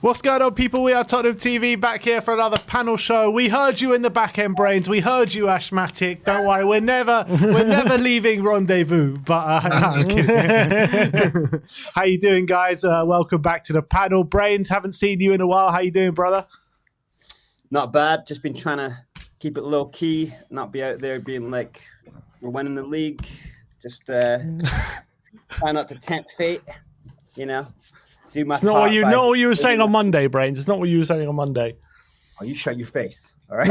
What's going on, people? We are Tottenham TV back here for another panel show. We heard you in the back end, brains. We heard you, Ashmatic. Don't worry, we're never leaving Rendezvous. But no, I'm kidding. How you doing, guys? Welcome back to the panel. Brains, haven't seen you in a while. How you doing, brother? Not bad. Just been trying to keep it low key, not be out there being like we're winning the league. Just try not to tempt fate, you know. Do my It's not what you were saying on Monday, Brains. It's not what you were saying on Monday. Oh, you shut your face, all right?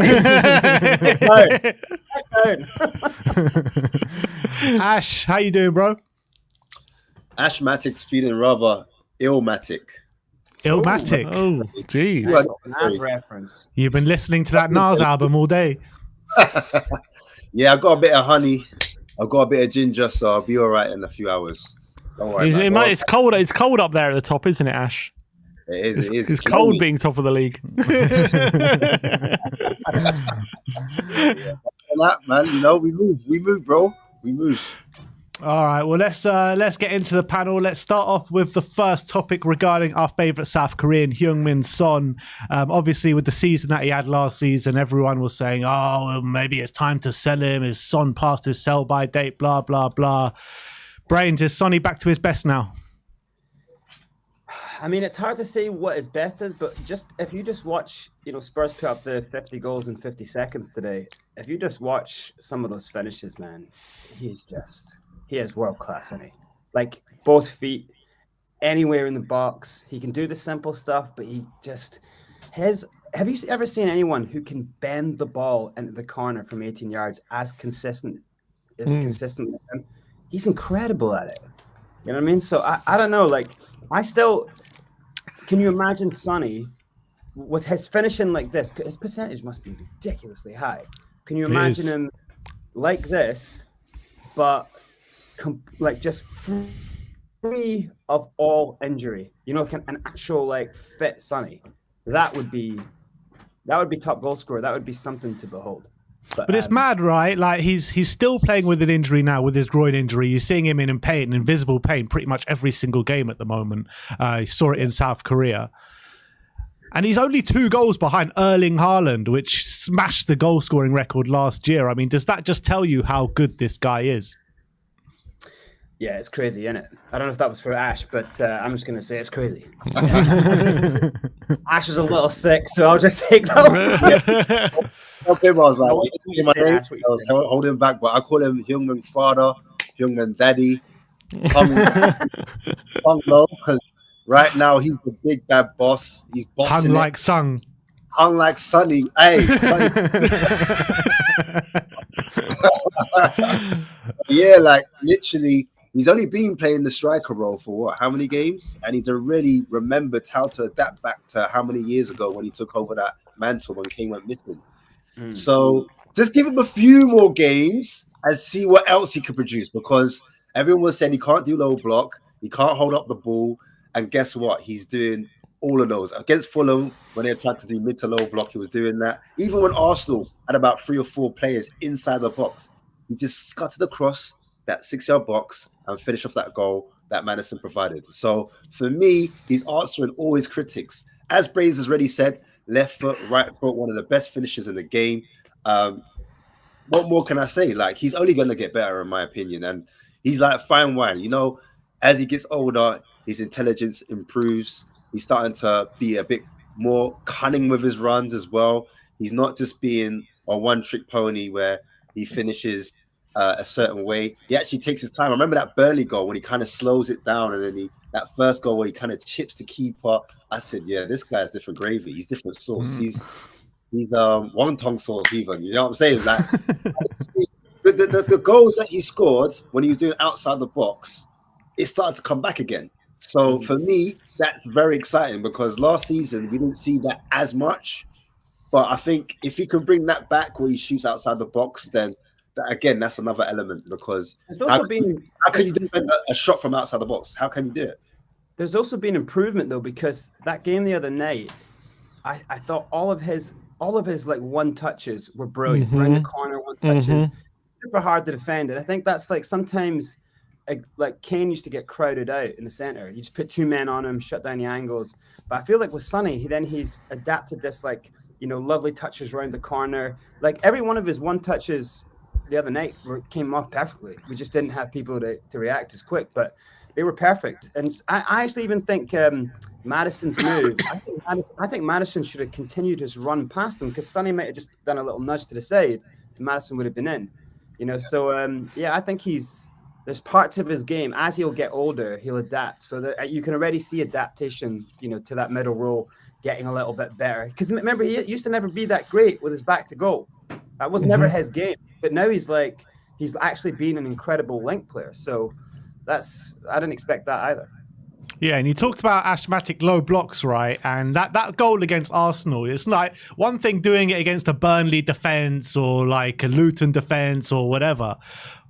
Ash, how you doing, bro? Ashmatic's feeling rather illmatic. Illmatic. Oh, geez. Nas reference. You've been listening to that Nas album all day. Yeah, I got a bit of honey. I've got a bit of ginger, so I'll be all right in a few hours. Don't worry. It's cold. It's cold up there at the top, isn't it, Ash? It is. It's cold being top of the league. That, man, you know, we move, bro. We move. All right, well, let's get into the panel. Let's start off with the first topic regarding our favourite South Korean, Heung-min Son. Obviously, with the season that he had last season, everyone was saying, oh, well, maybe it's time to sell him. Is Son past his sell-by date, blah, blah, blah. Brains, is Sonny back to his best now? I mean, it's hard to say what his best is, but just if you just watch, you know, Spurs put up the 50 goals in 50 seconds today. If you just watch some of those finishes, man, he is world class, isn't he? Like both feet, anywhere in the box. He can do the simple stuff, but he just have you ever seen anyone who can bend the ball into the corner from 18 yards as consistently as him? He's incredible at it. You know what I mean? So I don't know. Like, can you imagine Sonny with his finishing like this? His percentage must be ridiculously high. Can you imagine him like this, but like just free of all injury? You know, an actual like fit Sonny. That would be top goal scorer. That would be something to behold. But it's mad, right? Like he's still playing with an injury now, with his groin injury. You're seeing him in pain, invisible pain, pretty much every single game at the moment. You saw it in South Korea. And he's only 2 goals behind Erling Haaland, which smashed the goal scoring record last year. I mean, does that just tell you how good this guy is? Yeah, it's crazy, isn't it? I don't know if that was for Ash, but I'm just going to say it's crazy. Ash is a little sick, so I'll just take that one. Okay, I was like, I was holding him back, but I call him Heung-min father, Heung-min daddy. Because right now he's the big bad boss. He's bossing like Sung. Hung like Sonny. Hey, Sonny. Yeah, like literally. He's only been playing the striker role for how many games? And he's already remembered how to adapt back to how many years ago when he took over that mantle when Kane went missing. So just give him a few more games and see what else he could produce, because everyone was saying he can't do low block, he can't hold up the ball, and guess what? He's doing all of those. Against Fulham, when they tried to do mid to low block, he was doing that. Even when Arsenal had about 3 or 4 players inside the box, he just scuttered across that 6-yard box and finish off that goal that Madison provided. So for me, he's answering all his critics. As Brains has already said, left foot, right foot, one of the best finishers in the game. What more can I say? Like, he's only going to get better, in my opinion. And he's like fine wine. You know, as he gets older, his intelligence improves. He's starting to be a bit more cunning with his runs as well. He's not just being a one-trick pony where he finishes a certain way. He actually takes his time. I remember that Burnley goal when he kind of slows it down, and then that first goal where he kind of chips the keeper. I said, yeah, this guy's different gravy. He's different sauce. He's wonton sauce even. You know what I'm saying? Like the goals that he scored when he was doing outside the box, it started to come back again. So for me, that's very exciting, because last season we didn't see that as much. But I think if he can bring that back where he shoots outside the box, then again, that's another element, because how can you defend a shot from outside the box? How can you do it? There's also been improvement though, because that game the other night, I thought all of his like one touches were brilliant. Around the corner, one touches, super hard to defend. And I think that's like sometimes like Kane used to get crowded out in the center. You just put 2 men on him, shut down the angles. But I feel like with Sonny, he's adapted this, like, lovely touches around the corner. Like every one of his one touches the other night came off perfectly. We just didn't have people to react as quick, but they were perfect. And I actually even think Maddison's move, I think Maddison should have continued his run past him, because Sonny might have just done a little nudge to the side and Maddison would have been in. So I think there's parts of his game, as he'll get older, he'll adapt. So that you can already see adaptation, to that middle role getting a little bit better. Because remember, he used to never be that great with his back to goal. That was never his game. But now he's actually been an incredible link player. So I didn't expect that either. Yeah, and you talked about asthmatic low blocks, right? And that goal against Arsenal, it's like one thing doing it against a Burnley defence or like a Luton defence or whatever.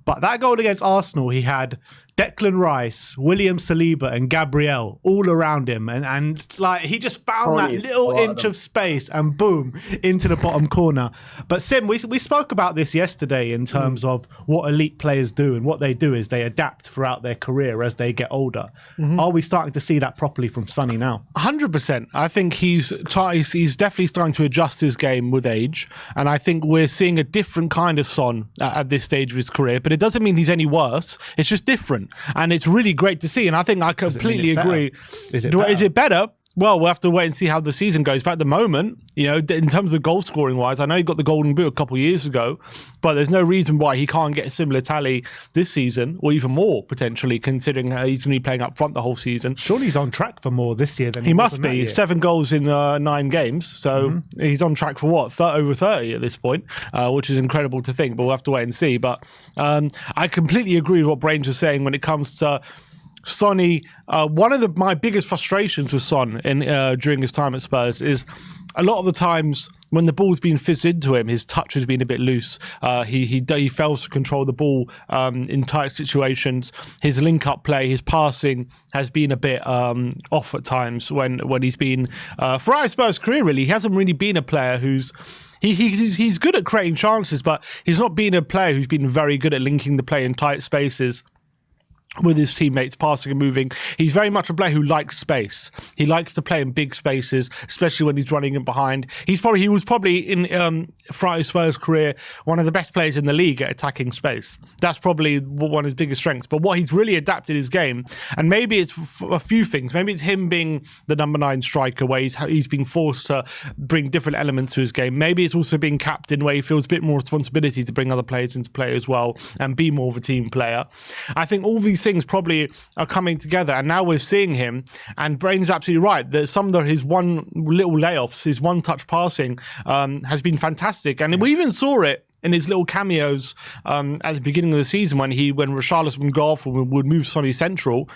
But that goal against Arsenal, he had Declan Rice, William Saliba and Gabriel all around him. And like he just found that little inch of space and boom, into the bottom corner. But Sim, we spoke about this yesterday in terms of what elite players do, and what they do is they adapt throughout their career as they get older. Are we starting to see that properly from Sonny now? 100%. I think he's definitely starting to adjust his game with age. And I think we're seeing a different kind of Son at this stage of his career. But it doesn't mean he's any worse. It's just different. And it's really great to see. And I think I completely agree. Is it better? Well, we'll have to wait and see how the season goes. But at the moment, in terms of goal scoring wise, I know he got the Golden Boot a couple of years ago, but there's no reason why he can't get a similar tally this season, or even more potentially, considering he's going to be playing up front the whole season. Surely he's on track for more this year than he must be. 7 goals in 9 games, so he's on track for what, over 30 at this point, which is incredible to think. But we'll have to wait and see. But I completely agree with what Brains was saying when it comes to Sonny. One of my biggest frustrations with Son during his time at Spurs is a lot of the times when the ball's been fizzed into him, his touch has been a bit loose. He fails to control the ball in tight situations. His link-up play, his passing has been a bit off at times when he's been throughout Spurs' career. Really, he hasn't really been a player who's he's good at creating chances, but he's not been a player who's been very good at linking the play in tight spaces with his teammates, passing and moving. He's very much a player who likes space. He likes to play in big spaces, especially when he's running in behind. He was probably in throughout his Spurs career one of the best players in the league at attacking space. That's probably one of his biggest strengths. But what he's really adapted his game, and maybe it's a few things. Maybe it's him being the number 9 striker, where he's been forced to bring different elements to his game. Maybe it's also being captain, where he feels a bit more responsibility to bring other players into play as well and be more of a team player. I think all these things probably are coming together, and now we're seeing him, and Brain's absolutely right that some of his one little layoffs, his one touch passing has been fantastic. And we even saw it in his little cameos at the beginning of the season when Richarlison would go off and would move Sonny central.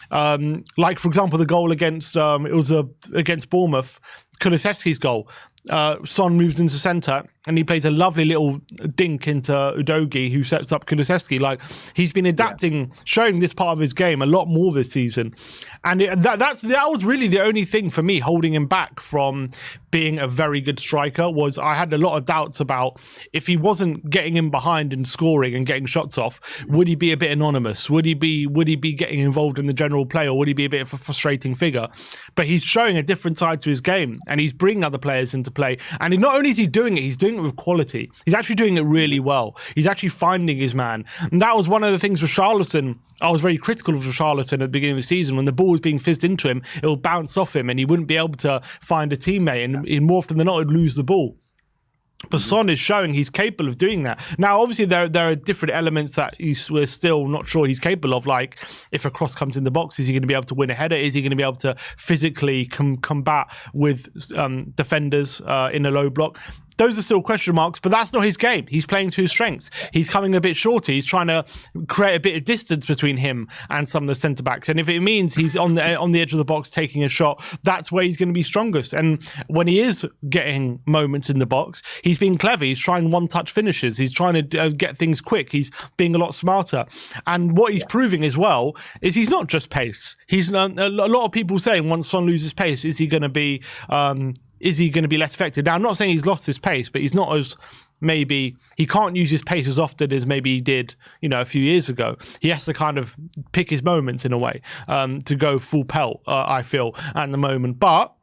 Like, for example, the goal against Bournemouth, Kulusevski's goal. Son moves into centre and he plays a lovely little dink into Udogie, who sets up Kulusevski. Like, he's been adapting, showing this part of his game a lot more this season. And that was really the only thing for me holding him back from being a very good striker. Was I had a lot of doubts about if he wasn't getting in behind and scoring and getting shots off, would he be a bit anonymous? Would he be getting involved in the general play, or would he be a bit of a frustrating figure? But he's showing a different side to his game, and he's bringing other players into play. And not only is he doing it, he's doing it with quality. He's actually doing it really well. He's actually finding his man. And that was one of the things with Richarlison. I was very critical of Richarlison at the beginning of the season. When the ball was being fizzed into him, it would bounce off him and he wouldn't be able to find a teammate. And more often than not, he'd lose the ball. But Son is showing he's capable of doing that. Now, obviously, there are different elements that we're still not sure he's capable of. Like, if a cross comes in the box, is he going to be able to win a header? Is he going to be able to physically combat with defenders in a low block? Those are still question marks, but that's not his game. He's playing to his strengths. He's coming a bit shorter. He's trying to create a bit of distance between him and some of the centre-backs. And if it means he's on the edge of the box taking a shot, that's where he's going to be strongest. And when he is getting moments in the box, he's being clever. He's trying one-touch finishes. He's trying to get things quick. He's being a lot smarter. And what he's proving as well is he's not just pace. He's a lot of people saying once Son loses pace, is he going to be less effective? Now, I'm not saying he's lost his pace, but he's not as maybe he can't use his pace as often as maybe he did, a few years ago. He has to kind of pick his moments in a way to go full pelt, I feel, at the moment. But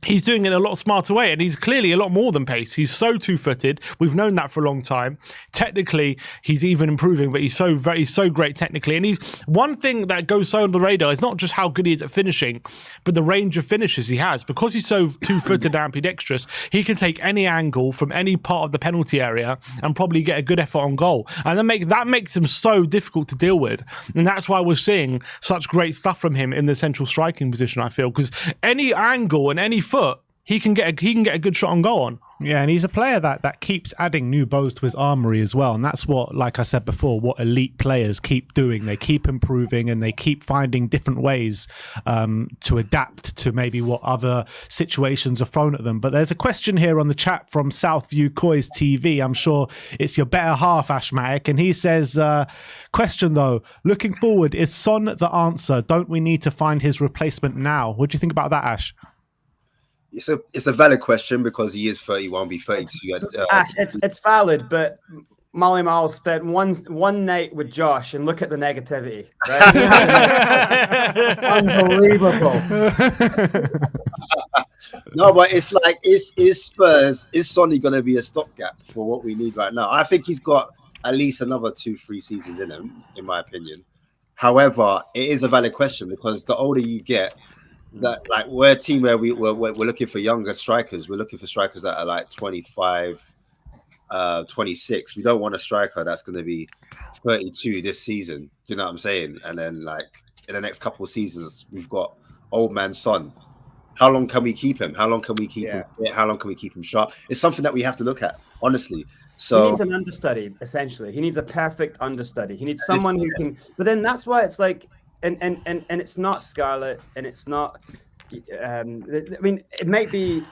he's doing it in a lot smarter way, and he's clearly a lot more than pace. He's so two-footed. We've known that for a long time. Technically, he's even improving, but he's so great technically. And he's one thing that goes so under the radar is not just how good he is at finishing, but the range of finishes he has. Because he's so two-footed and ambidextrous, he can take any angle from any part of the penalty area and probably get a good effort on goal. And that makes him so difficult to deal with. And that's why we're seeing such great stuff from him in the central striking position, I feel, because any angle and any foot, he can get a good shot on goal on. Yeah, and he's a player that keeps adding new bows to his armory as well. And that's what, like I said before, what elite players keep doing. They keep improving and they keep finding different ways to adapt to maybe what other situations are thrown at them. But there's a question here on the chat from Southview Coys TV. I'm sure it's your better half, Ashmatic. And he says, question though, looking forward, is Son the answer? Don't we need to find his replacement now? What do you think about that, Ash? It's a valid question because he is 31, be 32. Ash, it's valid, but Molly Miles spent one night with Josh, and look at the negativity. Right? Unbelievable. No, but it's like, is Sonny going to be a stopgap for what we need right now? I think he's got at least another 2-3 seasons in him, in my opinion. However, it is a valid question because the older you get, that like we're a team where we're looking for younger strikers. We're looking for strikers that are like 25, 26. We don't want a striker that's going to be 32 this season. Do you know what I'm saying? And then like in the next couple of seasons, we've got old man Son. How long can we keep him? How long can we keep him fit? How long can we keep him sharp? It's something that we have to look at, honestly. So he needs an understudy, essentially. He needs a perfect understudy. He needs someone who can. But then that's why it's like. And it's not Scarlett, and it's not. I mean, it might be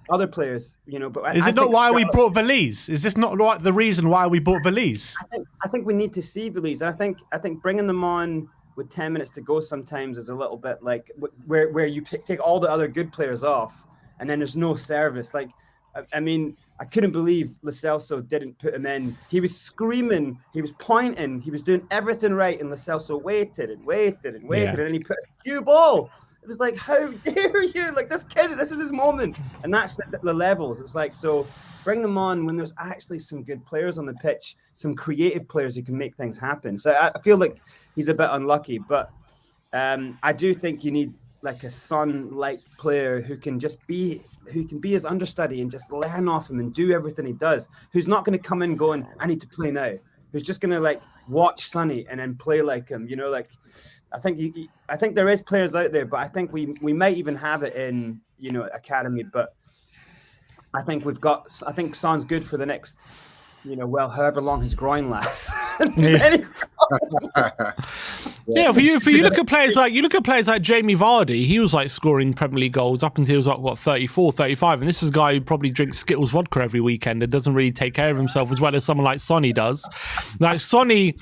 other players, But is it not why we brought Valise? Is this not the reason why we bought Valise? I think we need to see Valise, and I think bringing them on with 10 minutes to go sometimes is a little bit like where you take all the other good players off, and then there's no service. Like, I mean. I couldn't believe Lo Celso didn't put him in. He was screaming, he was pointing, he was doing everything right, and Lo Celso waited, and he put a cue ball. It was like, how dare you? Like, this is his moment. And that's the levels. It's like, so bring them on when there's actually some good players on the pitch, some creative players who can make things happen. So I feel like he's a bit unlucky, but I do think you need like a Son-like player who can be his understudy and just learn off him and do everything he does. Who's not going to come in going, I need to play now. Who's just going to like watch Sonny and then play like him. Like I think there is players out there, but I think we might even have it in academy. But I think Son's good for the next. However long his groin lasts. Yeah, if you look at players like Jamie Vardy, he was like scoring Premier League goals up until he was like 34, 35, and this is a guy who probably drinks Skittles vodka every weekend and doesn't really take care of himself as well as someone like Sonny does. Like Sonny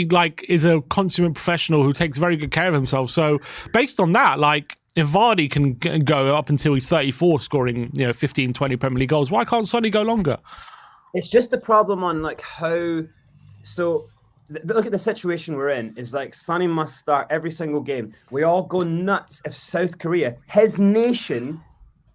like is a consummate professional who takes very good care of himself. So based on that, like if Vardy can go up until he's 34 scoring 15, 20 Premier League goals, why can't Sonny go longer? It's just the problem on like how. So look at the situation we're in. Is like Sonny must start every single game. We all go nuts if South Korea, his nation,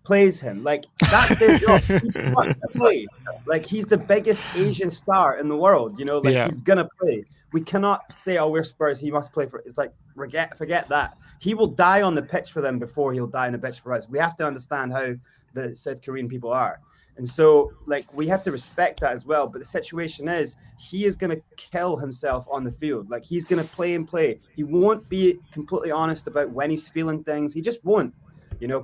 plays him. Like that's their job. He's got to play. Like he's the biggest Asian star in the world. He's gonna play. We cannot say, "Oh, we're Spurs. He must play for." It's like forget that. He will die on the pitch for them before he'll die on the pitch for us. We have to understand how the South Korean people are. And so, like, we have to respect that as well. But the situation is, he is going to kill himself on the field. Like, he's going to play and play. He won't be completely honest about when he's feeling things. He just won't,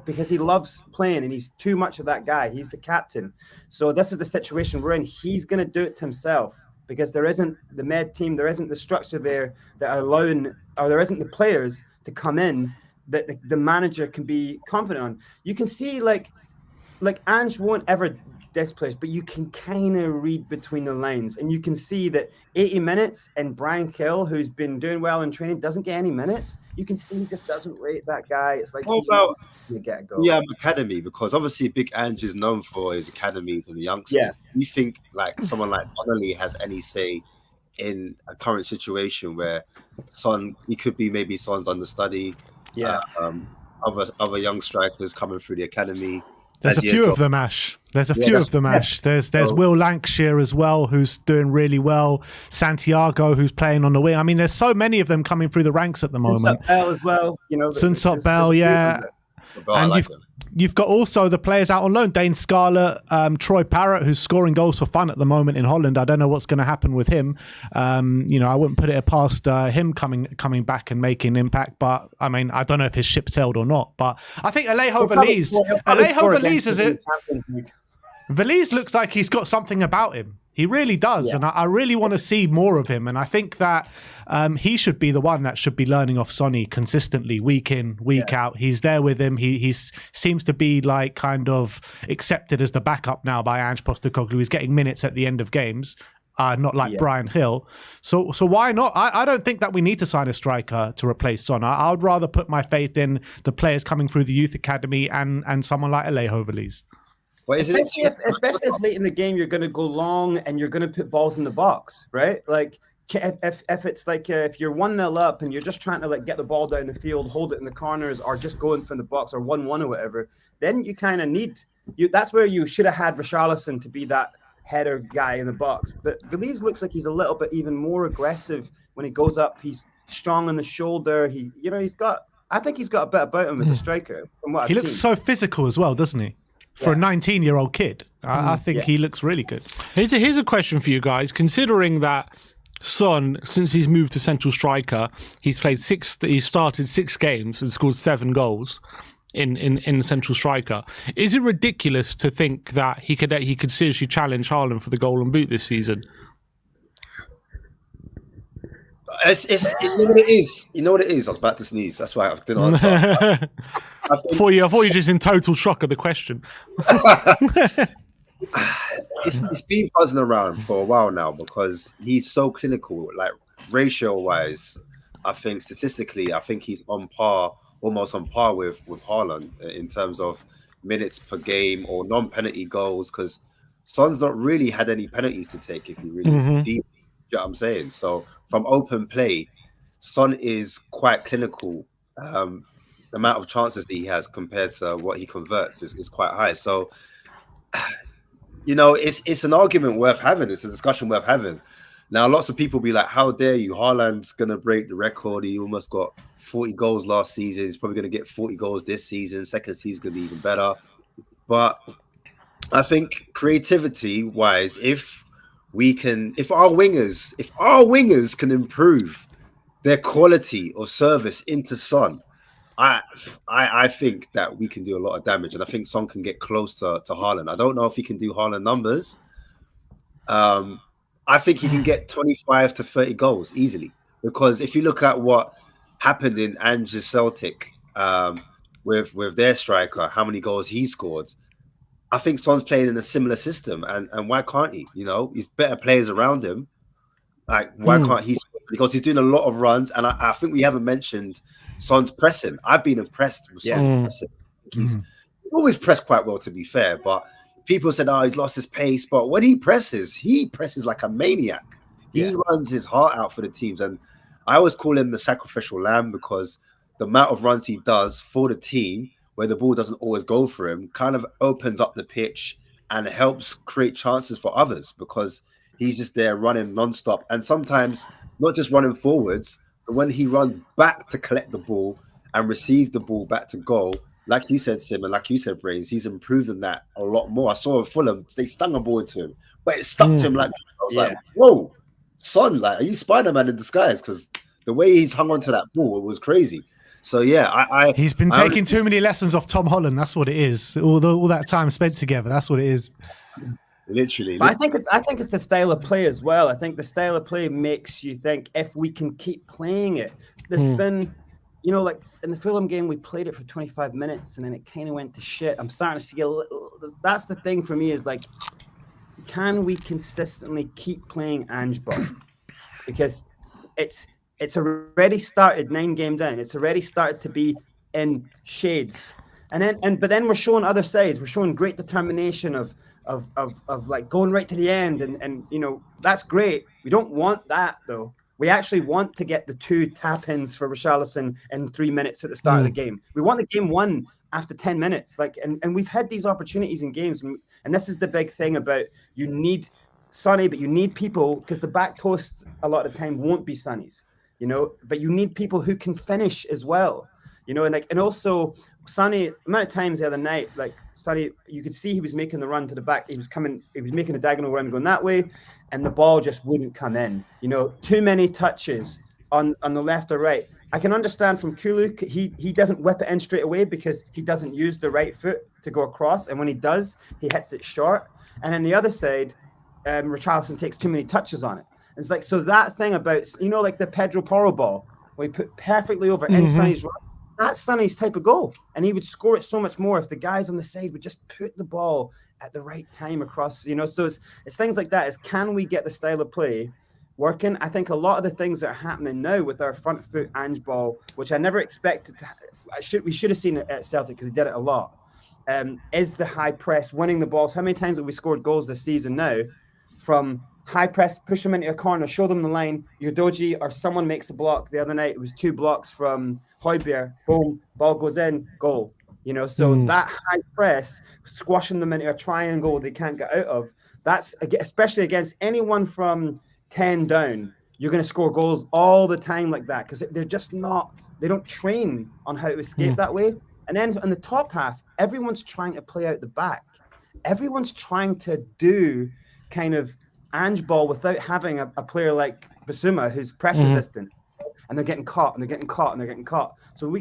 because he loves playing and he's too much of that guy. He's the captain. So this is the situation we're in. He's going to do it to himself because there isn't the med team, there isn't the structure there that are allowing, or there isn't the players to come in that the manager can be confident on. You can see, like Ange won't ever this place, but you can kind of read between the lines, and you can see that 80 minutes and Brian Hill, who's been doing well in training, doesn't get any minutes. You can see he just doesn't rate that guy. It's like What about you get a goal. Yeah, academy, because obviously Big Ange is known for his academies and the youngsters. Yeah. You think like someone like Donnelly has any say in a current situation where he could be maybe Son's understudy? Yeah. Other young strikers coming through the academy. There's a few of them, Ash. There's a few of them, Ash. There's Will Lancashire as well, who's doing really well. Santiago, who's playing on the wing. I mean, there's so many of them coming through the ranks at the moment. Bell as well. Sunsot Bell, yeah. And you've got also the players out on loan. Dane Scarlett, Troy Parrott, who's scoring goals for fun at the moment in Holland. I don't know what's going to happen with him. I wouldn't put it past him coming back and making an impact. But I mean, I don't know if his ship sailed or not. But I think Alejo Valise looks like he's got something about him. He really does. Yeah. And I really want to see more of him. And I think that he should be the one that should be learning off Sonny consistently, week in, week out. He's there with him. He seems to be like kind of accepted as the backup now by Ange Postecoglou. He's getting minutes at the end of games, not like Brian Hill. So why not? I don't think that we need to sign a striker to replace Son. I would rather put my faith in the players coming through the youth academy and someone like Alejo Valise. Especially if late in the game you're going to go long and you're going to put balls in the box, right? Like if it's like if you're 1-0 up and you're just trying to like get the ball down the field, hold it in the corners, or just going from the box, or 1-1 or whatever, then you kind of need you. That's where you should have had Richarlison to be that header guy in the box. But Valise looks like he's a little bit even more aggressive when he goes up. He's strong on the shoulder. I think he's got a bit about him as a striker. From what I've looks seen. So physical as well, doesn't he? For a 19-year-old kid, I think he looks really good. Here's a question for you guys. Considering that Son, since he's moved to central striker, he started 6 games and scored 7 goals in central striker. Is it ridiculous to think that he could seriously challenge Haaland for the Golden Boot this season? You know what it is. You know what it is. I was about to sneeze. That's why I didn't answer. I thought you were just in total shock of the question. It's been buzzing around for a while now because he's so clinical. Like ratio-wise, I think statistically, he's almost on par with Haaland in terms of minutes per game or non-penalty goals. Because Son's not really had any penalties to take if you really deep. You know what I'm saying? So from open play, Son is quite clinical. The amount of chances that he has compared to what he converts is quite high. So, it's an argument worth having. It's a discussion worth having. Now, lots of people be like, how dare you? Haaland's going to break the record. He almost got 40 goals last season. He's probably going to get 40 goals this season. Second season's going to be even better. But I think creativity-wise, if our wingers can improve their quality of service into Son, I think that we can do a lot of damage, and I think Son can get close to Haaland. I don't know if he can do Haaland numbers. I think he can get 25 to 30 goals easily, because if you look at what happened in Ange's Celtic with their striker, how many goals he scored, I think Son's playing in a similar system, and why can't he? He's better players around him. Like, why can't he? Because he's doing a lot of runs, and I think we haven't mentioned Son's pressing. I've been impressed with Son's pressing. He's always pressed quite well, to be fair, but people said, he's lost his pace. But when he presses like a maniac. He runs his heart out for the teams, and I always call him the sacrificial lamb, because the amount of runs he does for the team, where the ball doesn't always go for him, kind of opens up the pitch and helps create chances for others, because he's just there running nonstop. And sometimes not just running forwards, but when he runs back to collect the ball and receive the ball back to goal, like you said, Sim, and like you said, Brains, he's improved in that a lot more. I saw at Fulham, they stung a ball to him, but it stuck to him like, I was like, whoa, Son, like, are you Spider-Man in disguise? Because the way he's hung onto that ball, it was crazy. So he's been taking too many lessons off Tom Holland. That's what it is. All that time spent together. That's what it is. Literally. But I think it's the style of play as well. I think the style of play makes you think, if we can keep playing it. There's been, like in the Fulham game, we played it for 25 minutes and then it kind of went to shit. I'm starting to see that's the thing for me is like, can we consistently keep playing Ange ball? Because it's already started 9 games in. It's already started to be in shades. But then we're showing other sides. We're showing great determination of like going right to the end. And you know, that's great. We don't want that though. We actually want to get the 2 tap-ins for Richarlison in 3 minutes at the start of the game. We want the game won after 10 minutes. Like, and we've had these opportunities in games. And this is the big thing about, you need Sonny, but you need people, because the back posts a lot of the time won't be Sonny's, you know, but you need people who can finish as well, you know, and also Sonny, amount of times the other night, like Sonny, you could see he was making the run to the back. He was making a diagonal run going that way, and the ball just wouldn't come in. You know, too many touches on the left or right. I can understand from Kulu, he doesn't whip it in straight away because he doesn't use the right foot to go across, and when he does, he hits it short. And on the other side, Richarlison takes too many touches on it. It's like, so that thing about, you know, like the Pedro Porro ball, where he put perfectly over in Sonny's run, that's Sonny's type of goal. And he would score it so much more if the guys on the side would just put the ball at the right time across, you know. So it's things like that. Is, can we get the style of play working? I think a lot of the things that are happening now with our front foot Ange ball, which I never expected to, we should have seen it at Celtic because he did it a lot, is the high press, winning the balls. How many times have we scored goals this season now from high press, push them into a corner, show them the line, Udoji or someone makes a block? The other night it was 2 blocks from Højbjerg, boom, ball goes in, goal. You know, so that high press, squashing them into a triangle they can't get out of, that's, especially against anyone from 10 down, you're going to score goals all the time like that, because they're just not, they don't train on how to escape that way. And then in the top half, everyone's trying to play out the back. Everyone's trying to do kind of Ange ball without having a player like Basuma who's pressure resistant, and they're getting caught and they're getting caught and they're getting caught. So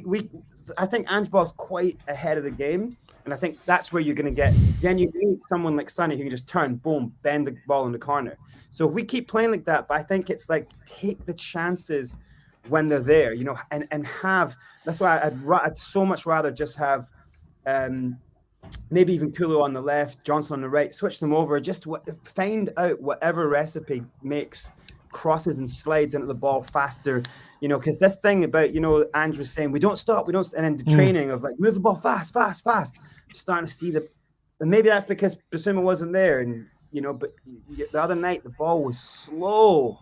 I think Ange ball's quite ahead of the game, and I think that's where you're going to get. Then you need someone like Sonny who can just turn, boom, bend the ball in the corner. So if we keep playing like that, but I think it's like, take the chances when they're there, you know, and have. That's why I'd so much rather just have. Maybe even Kulu on the left, Johnson on the right, switch them over, just find out whatever recipe makes crosses and slides into the ball faster, you know, because this thing about, you know, Andrew was saying, we don't stop, and then the training of like, move the ball fast, I'm starting to see and maybe that's because Basuma wasn't there, and, you know, but the other night, the ball was slow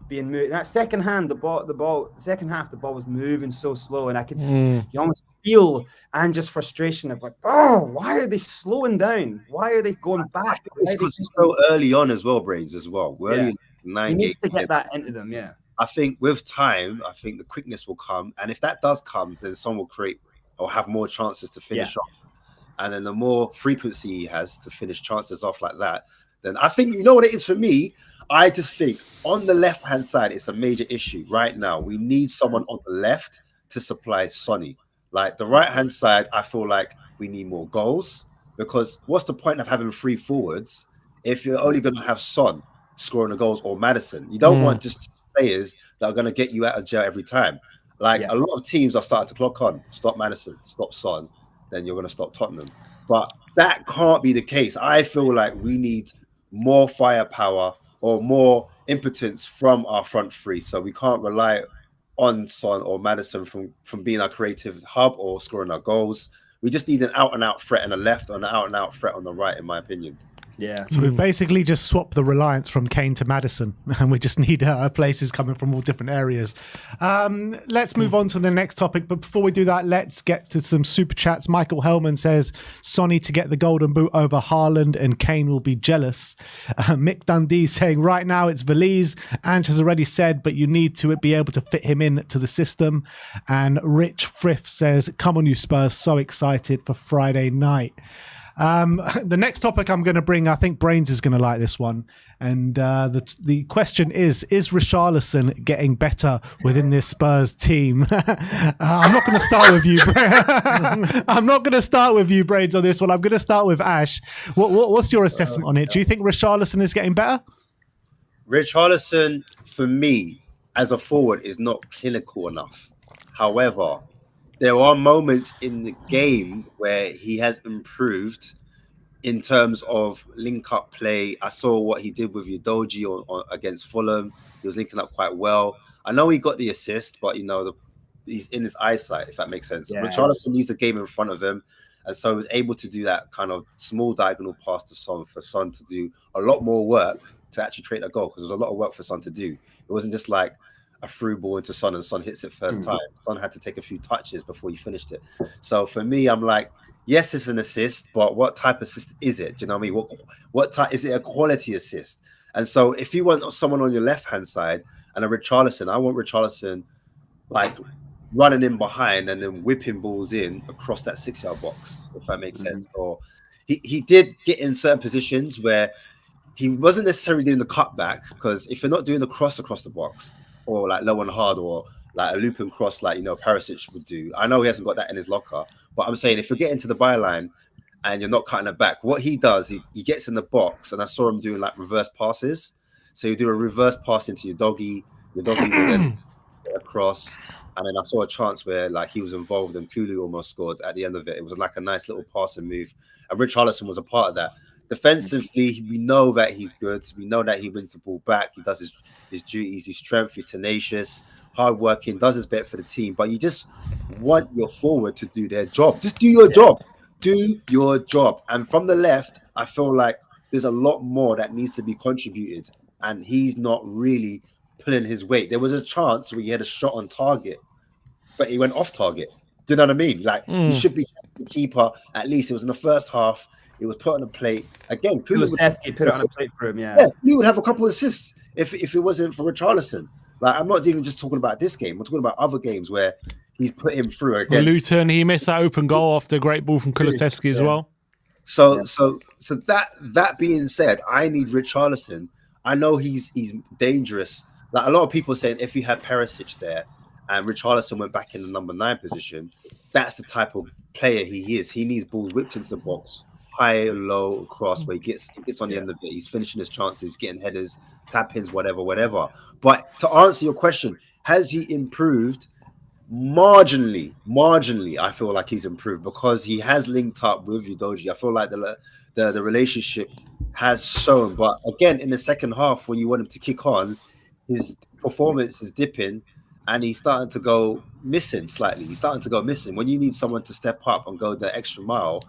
being moved. That second half, the ball was moving so slow, and I could see, you almost feel Ange's frustration of like, oh, why are they slowing down? Why are they going back? It's because it's so early on as well, Brains, as well. We're only 9 games. He needs to get that into them, I think with time, I think the quickness will come, and if that does come, then someone will create or have more chances to finish off. And then the more frequency he has to finish chances off like that, then I think, you know what it is for me? I just think on the left-hand side, it's a major issue right now. We need someone on the left to supply Sonny. Like the right-hand side, I feel like we need more goals, because what's the point of having 3 forwards if you're only going to have Son scoring the goals or Maddison? You don't want just players that are going to get you out of jail every time. Like a lot of teams are starting to clock on, stop Maddison, stop Son, then you're going to stop Tottenham. But that can't be the case. I feel like we need more firepower or more impotence from our front 3. So we can't rely on Son or Maddison from being our creative hub or scoring our goals. We just need an out-and-out threat on the left and an out-and-out threat on the right, in my opinion. Yeah. So we've basically just swapped the reliance from Kane to Maddison, and we just need places coming from all different areas. Let's move on to the next topic. But before we do that, let's get to some super chats. Michael Hellman says, Sonny to get the golden boot over Haaland and Kane will be jealous. Mick Dundee saying, right now it's Valise. Ange has already said, but you need to be able to fit him in to the system. And Rich Frith says, come on you Spurs, so excited for Friday night. The next topic I'm going to bring, I think Brains is going to like this one. And the question is Richarlison getting better within this Spurs team? I'm not going to start with you. I'm not going to start with you, Brains, on this one. I'm going to start with Ash. What's your assessment on it? Do you think Richarlison is getting better? Richarlison, for me, as a forward, is not clinical enough. However, there are moments in the game where he has improved in terms of link-up play. I saw what he did with Udogie on against Fulham. He was linking up quite well. I know he got the assist, but he's in his eyesight, if that makes sense. Yeah. Richarlison needs the game in front of him, and so he was able to do that kind of small diagonal pass to Son for Son to do a lot more work to actually create a goal, because there's a lot of work for Son to do. It wasn't just like a through ball into Son and Son hits it first time. Son had to take a few touches before he finished it. So for me, I'm like, yes, it's an assist, but what type of assist is it? Do you know what I mean? What type is it? A quality assist? And so if you want someone on your left-hand side and a Richarlison, I want Richarlison like running in behind and then whipping balls in across that 6-yard box, if that makes sense. Or he did get in certain positions where he wasn't necessarily doing the cutback, because if you're not doing the cross across the box or like low and hard or like a loop and cross like, Perisic would do. I know he hasn't got that in his locker, but I'm saying if you're getting to the byline and you're not cutting it back, what he does, he gets in the box, and I saw him doing like reverse passes. So you do a reverse pass into your doggy will then get across. And then I saw a chance where like he was involved and Kulu almost scored at the end of it. It was like a nice little passing move. And Richarlison was a part of that. Defensively, we know that he's good. We know that he wins the ball back. He does his duties, his strength, he's tenacious, hardworking, does his bit for the team. But you just want your forward to do their job. Just do your job. Do your job. And from the left, I feel like there's a lot more that needs to be contributed. And he's not really pulling his weight. There was a chance where he had a shot on target, but he went off target. Do you know what I mean? Like, you should be testing the keeper. At least it was in the first half. It was put on a plate. Again, Kulusevski put it on a plate for him, yeah. He would have a couple of assists if it wasn't for Richarlison. Like, I'm not even just talking about this game. I'm talking about other games where he's put him through against Luton. He missed that open goal after a great ball from Kulusevski as well. So that being said, I need Richarlison. I know he's dangerous. Like, a lot of people saying if you had Perisic there and Richarlison went back in the number 9 position, that's the type of player he is. He needs balls whipped into the box, high, low, across, where he gets on the end of it. He's finishing his chances, getting headers, tap-ins, whatever. But to answer your question, has he improved? Marginally, I feel like he's improved because he has linked up with Udogie. I feel like the relationship has shown. But again, in the second half, when you want him to kick on, his performance is dipping and he's starting to go missing slightly. He's starting to go missing. When you need someone to step up and go the extra mile,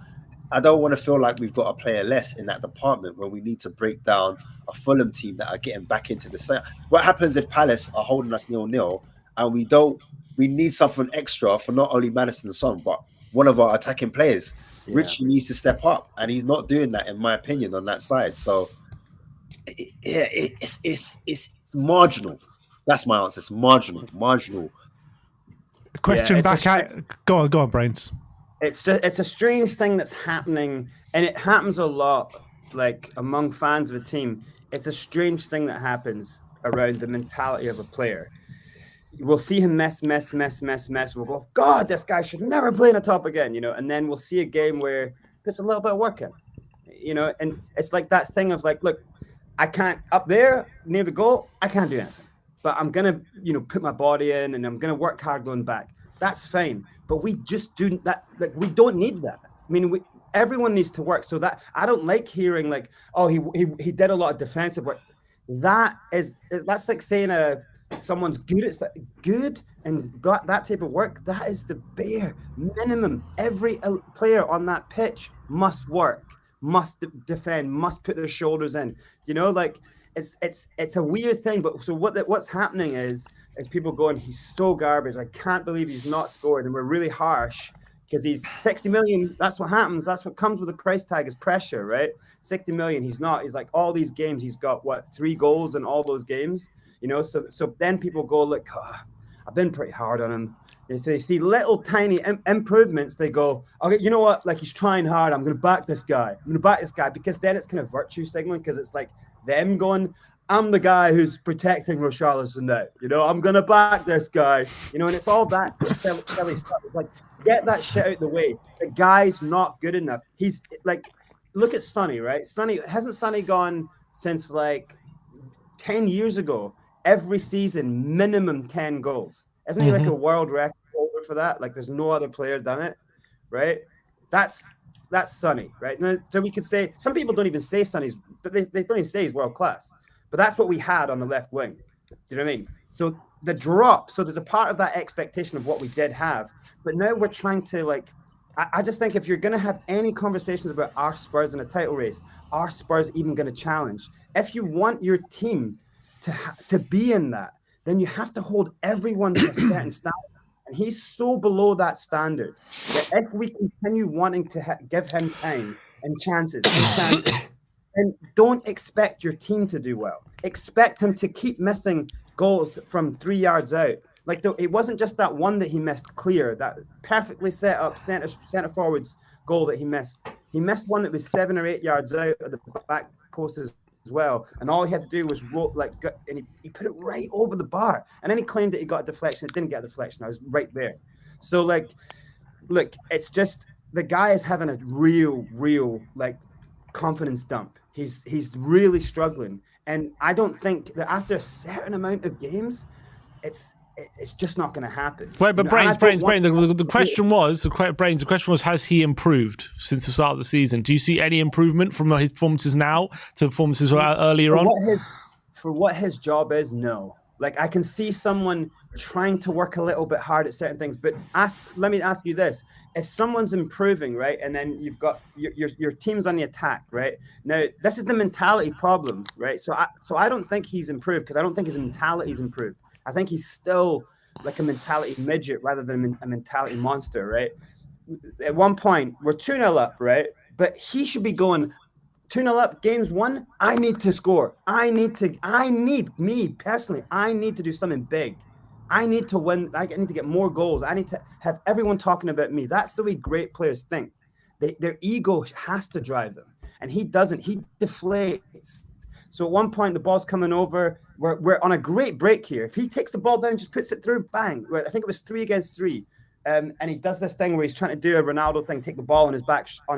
I don't want to feel like we've got a player less in that department when we need to break down a Fulham team that are getting back into the set. What happens if Palace are holding us 0-0 and we need something extra for not only Maddison and Son, but one of our attacking players. Yeah. Richie needs to step up, and he's not doing that, in my opinion, on that side. So, it's marginal. That's my answer. It's marginal. Question back at go on, Brains. It's a strange thing that's happening, and it happens a lot, like among fans of a team. It's a strange thing that happens around the mentality of a player. We'll see him mess. We'll go, God, this guy should never play in the top again, and then we'll see a game where puts a little bit of work in, and it's like that thing of like, look, I can't up there near the goal, I can't do anything, but I'm gonna, put my body in and I'm gonna work hard going back. That's fine, but we just do that. Like, we don't need that. I mean, everyone needs to work. So that I don't like hearing like, oh, he did a lot of defensive work. That's like saying someone's good and got that type of work. That is the bare minimum. Every player on that pitch must work, must defend, must put their shoulders in. Like it's a weird thing. But so what's happening is people going, he's so garbage. I can't believe he's not scored, and we're really harsh because he's 60 million. That's what happens. That's what comes with the price tag is pressure, right? 60 million. He's not. He's like all these games. He's got 3 goals in all those games. So then people go, look, I've been pretty hard on him. They see little tiny improvements. They go, okay, you know what? Like, he's trying hard. I'm going to back this guy. Because then it's kind of virtue signaling, because it's like them going, I'm the guy who's protecting Richarlison now. I'm going to back this guy. And it's all that silly stuff. It's like, get that shit out the way. The guy's not good enough. He's like, look at Sonny, right? Hasn't Sonny gone since like 10 years ago? Every season, minimum 10 goals. Isn't he like a world record holder for that? Like, there's no other player done it, right? That's that's Sonny, right? Now, so we could say some people don't even say Sonny's, but they don't even say he's world class. But that's what we had on the left wing. Do you know what I mean? So the drop. So there's a part of that expectation of what we did have, but now we're trying to like. I just think if you're going to have any conversations about our Spurs in a title race, are Spurs even going to challenge? If you want your team to be in that, then you have to hold everyone to a certain standard. And he's so below that standard that if we continue wanting to give him time and chances, then don't expect your team to do well. Expect him to keep missing goals from 3 yards out. Like it wasn't just that one that he missed clear, that perfectly set up center forwards goal that he missed. He missed one that was 7 or 8 yards out of the back post as well, and all he had to do was roll and he put it right over the bar. And then he claimed that he got a deflection. It didn't get a deflection. I was right there. So like, look, it's just the guy is having a real like confidence dump. He's really struggling, and I don't think that after a certain amount of games, it's just not going to happen. Wait, but Brains. The question was, has he improved since the start of the season? Do you see any improvement from his performances now to performances earlier on? For what his job is, no. Like I can see someone trying to work a little bit hard at certain things, but let me ask you this: if someone's improving, right, and then you've got your team's on the attack, right? Now this is the mentality problem, right? So I don't think he's improved because I don't think his mentality's improved. I think he's still like a mentality midget rather than a mentality monster, right? At one point, we're 2-0 up, right? But he should be going 2-0 up, games won. I need to score. I need to do something big. I need to win. I need to get more goals. I need to have everyone talking about me. That's the way great players think. Their ego has to drive them. And he doesn't. He deflates. So at one point, the ball's coming over. We're on a great break here. If he takes the ball down and just puts it through, bang. I think it was 3 against 3. And he does this thing where he's trying to do a Ronaldo thing, take the ball on his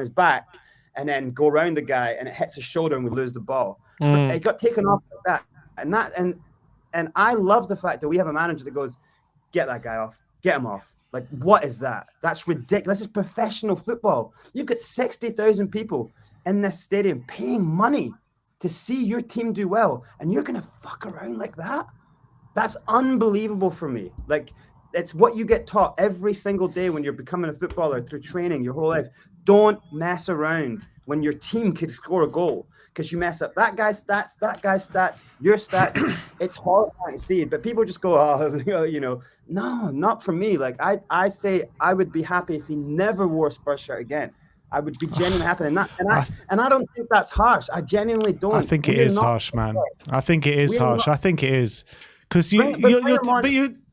back, and then go around the guy, and it hits his shoulder, and we lose the ball. It got taken off like that. And I love the fact that we have a manager that goes, get that guy off. Get him off. Like, what is that? That's ridiculous. This is professional football. You've got 60,000 people in this stadium paying money to see your team do well, and you're going to fuck around like that? That's unbelievable for me. Like, it's what you get taught every single day when you're becoming a footballer through training your whole life. Don't mess around when your team could score a goal, because you mess up that guy's stats, your stats. It's horrifying to see, but people just go, no, not for me. Like I say, I would be happy if he never wore a Spurs shirt again. I would be genuinely happy in that. And I don't think that's harsh. I genuinely don't. I think it is harsh, man. I think it is harsh. I think it is. Because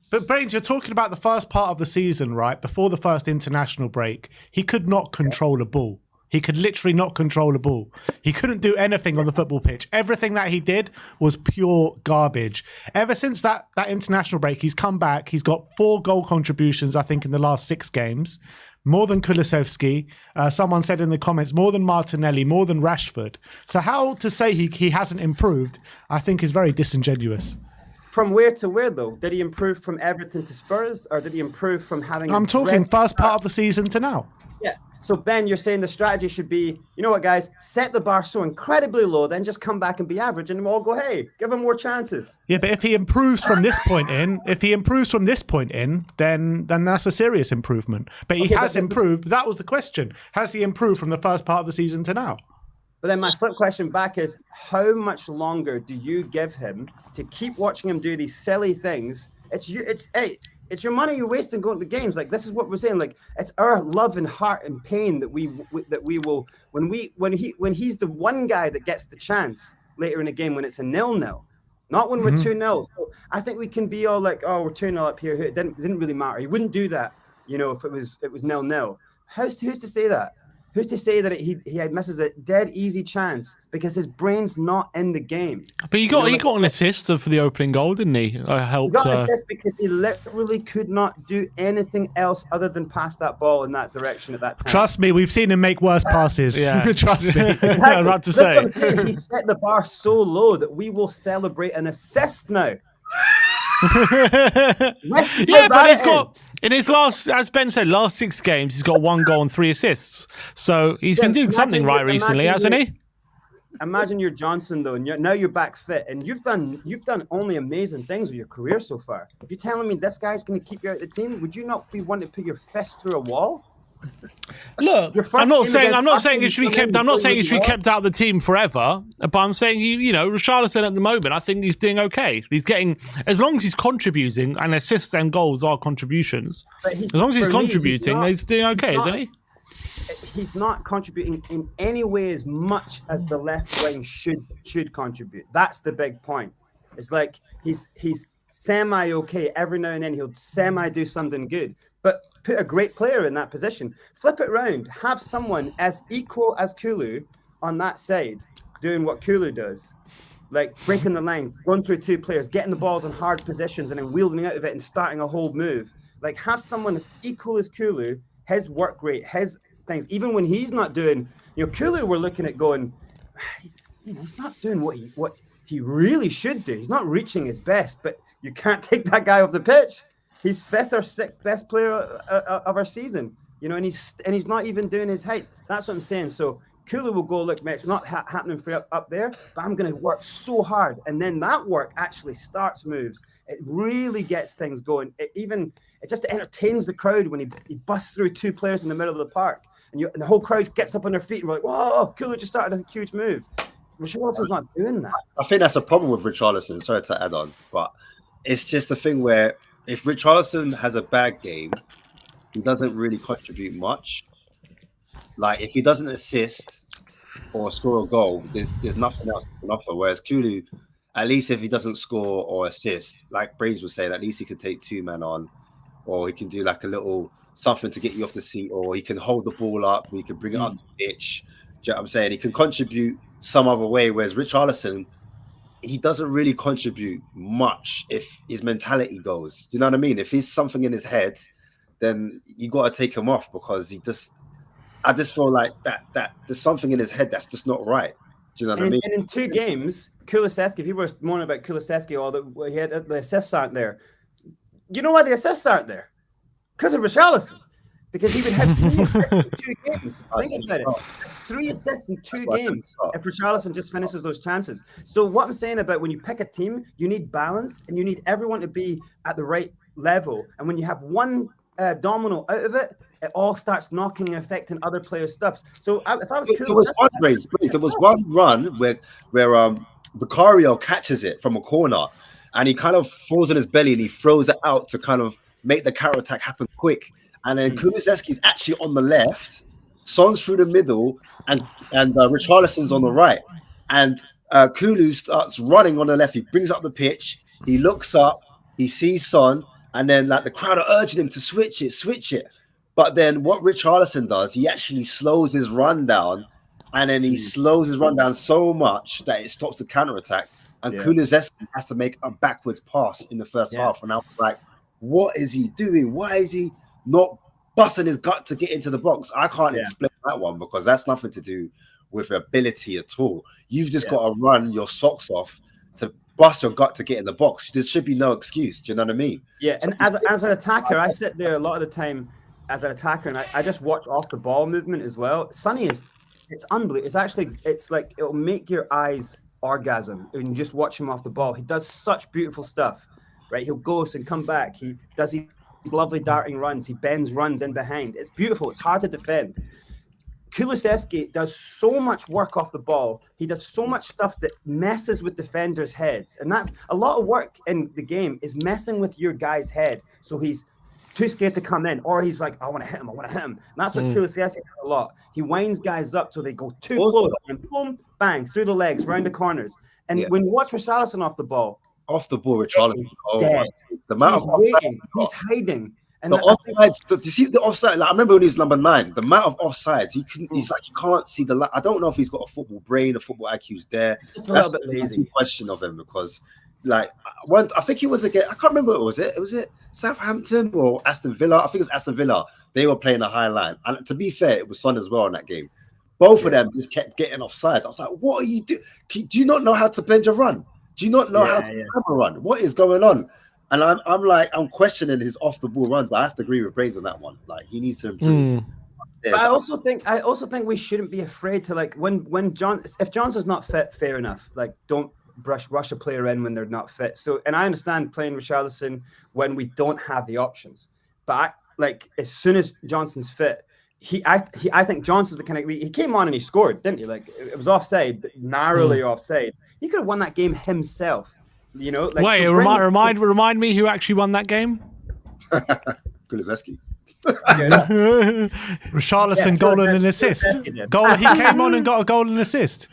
but Brains, you're talking about the first part of the season, right? Before the first international break, he could not control a ball. He could literally not control a ball. He couldn't do anything on the football pitch. Everything that he did was pure garbage. Ever since that international break, he's come back. He's got 4 goal contributions, I think, in the last 6 games. More than Kulusevski. Someone said in the comments, more than Martinelli, more than Rashford. So how to say he hasn't improved, I think, is very disingenuous. From where to where, though? Did he improve from Everton to Spurs, or did he improve from having... I'm talking first part of the season to now. Yeah. So, Ben, you're saying the strategy should be, you know what, guys, set the bar so incredibly low, then just come back and be average, and we'll all go, hey, give him more chances. Yeah, but if he improves from this point in, then that's a serious improvement. But he has improved. That was the question. Has he improved from the first part of the season to now? But then my flip question back is, how much longer do you give him to keep watching him do these silly things? It's your money you're wasting going to the games. Like, this is what we're saying. Like, it's our love and heart and pain that we will when he's the one guy that gets the chance later in the game when it's a 0-0, not when we're 2-0. So I think we can be all like, oh, we're 2-0 up here. It didn't really matter. He wouldn't do that, if it was 0-0. Who's to say that? Who's to say that he misses a dead easy chance because his brain's not in the game? But he got an assist for the opening goal, didn't he? He got an assist because he literally could not do anything else other than pass that ball in that direction at that time. Trust me, we've seen him make worse passes. Yeah. Trust me. Exactly. I'm about to say. That's what I'm saying. He set the bar so low that we will celebrate an assist now. Yeah, but In his last, as Ben said, last 6 games, he's got 1 goal and 3 assists. So he's been doing something right recently, hasn't he? Imagine you're Johnson though, and now you're back fit, and you've done only amazing things with your career so far. You're telling me this guy's going to keep you out of the team? Would you not be wanting to put your fist through a wall? Look, I'm not saying it should be kept. I'm not saying he should be kept out of the team forever. But I'm saying Richarlison at the moment, I think he's doing okay. He's getting, as long as he's contributing, and assists and goals are contributions. As long as he's contributing, he's doing okay, isn't he? He's not contributing in any way as much as the left wing should contribute. That's the big point. It's like he's semi okay every now and then. He'll semi do something good, but put a great player in that position. Flip it round. Have someone as equal as Kulu on that side doing what Kulu does, like breaking the line, going through 2 players, getting the balls in hard positions, and then wheeling out of it and starting a whole move. Like have someone as equal as Kulu, his work rate, his things, even when he's not doing, Kulu, we're looking at going, he's not doing what he really should do. He's not reaching his best, but you can't take that guy off the pitch. He's 5th or 6th best player of our season, and he's not even doing his heights. That's what I'm saying. So Kulu will go, look, mate, it's not happening for up there, but I'm going to work so hard, and then that work actually starts moves. It really gets things going. It just entertains the crowd when he busts through 2 players in the middle of the park. And the whole crowd gets up on their feet and we're like, whoa, Kulu just started a huge move. Richarlison's not doing that. I think that's a problem with Richarlison. Sorry to add on, but it's just a thing where if Richarlison has a bad game, he doesn't really contribute much. Like if he doesn't assist or score a goal, there's nothing else to offer. Whereas Kulu, at least if he doesn't score or assist, like Brains was saying, at least he can take 2 men on, or he can do like a little something to get you off the seat, or he can hold the ball up, or he can bring it up the pitch. Do you know what I'm saying? He can contribute some other way, whereas Richarlison, he doesn't really contribute much if his mentality goes. Do you know what I mean? If he's something in his head, then you got to take him off, because I just feel like that there's something in his head that's just not right. Do you know what I mean? And in 2 games, Kulusevski, people were moaning about Kulusevski, he had the assists aren't there. You know why the assists aren't there? Because of Richarlison. Because he would have 3 assists in 2 games. Think about it. It's 3 assists in 2 games if Richarlison just finishes those chances. So what I'm saying about when you pick a team, you need balance and you need everyone to be at the right level. And when you have one domino out of it, it all starts knocking and affecting other players' stuff. So if I was there was one run where Vicario catches it from a corner and he kind of falls on his belly and he throws it out to kind of make the counter attack happen quick. And then Kulusevski's actually on the left, Son's through the middle, and Richarlison's on the right. And Kulu starts running on the left. He brings up the pitch. He looks up. He sees Son. And then like the crowd are urging him to switch it. But then what Richarlison does, he actually slows his run down. And then he slows his run down so much that it stops the counter attack. And Kulusevski has to make a backwards pass in the first half. And I was like, what is he doing? Why is he not busting his gut to get into the box? I can't explain that one, because that's nothing to do with ability at all. You've just got to run your socks off to bust your gut to get in the box. There should be no excuse. Do you know what I mean? Yeah, and as an attacker, I sit there a lot of the time as an attacker, and I just watch off the ball movement as well. Sonny it's unbelievable. It's like it'll make your eyes orgasm when you just watch him off the ball. He does such beautiful stuff, right? He'll ghost and come back. He does these lovely darting runs. He bends runs in behind. It's beautiful. It's hard to defend. Kulusevski does so much work off the ball. He does so much stuff that messes with defenders' heads. And that's a lot of work in the game, is messing with your guy's head. So he's too scared to come in, or he's like, I want to hit him. And that's what Kulusevski does a lot. He winds guys up so they go too close and boom, bang, through the legs, round the corners. And when you watch Richarlison off the ball, Richarlison, the amount of waiting, he's hiding. And the offsides, do you see the offside? Like, I remember when he was number 9, the amount of offsides, he can't see the. I don't know if he's got a football brain, a football IQ is there. It's just a little bit lazy. Question of him, because, like, I think he was again. I can't remember what was it. Was it Southampton or Aston Villa? I think it was Aston Villa. They were playing a high line, and to be fair, it was Son as well in that game. Both of them just kept getting offsides. I was like, what are you doing? Do you not know how to bend your run? Do you not know how to have a run? What is going on? And I'm questioning his off the ball runs. I have to agree with Brains on that one. Like he needs to improve. But I also think we shouldn't be afraid to like if Johnson's not fit, fair enough. Like don't rush a player in when they're not fit. So, and I understand playing Richarlison when we don't have the options. But as soon as Johnson's fit, I think Johnson's the kind of he came on and he scored, didn't he? Like it was offside, but narrowly offside. He could have won that game himself. You know. Like, wait, so remind me who actually won that game? Kulusevski. Richarlison goal and an assist. Goal. He came on and got a goal and assist.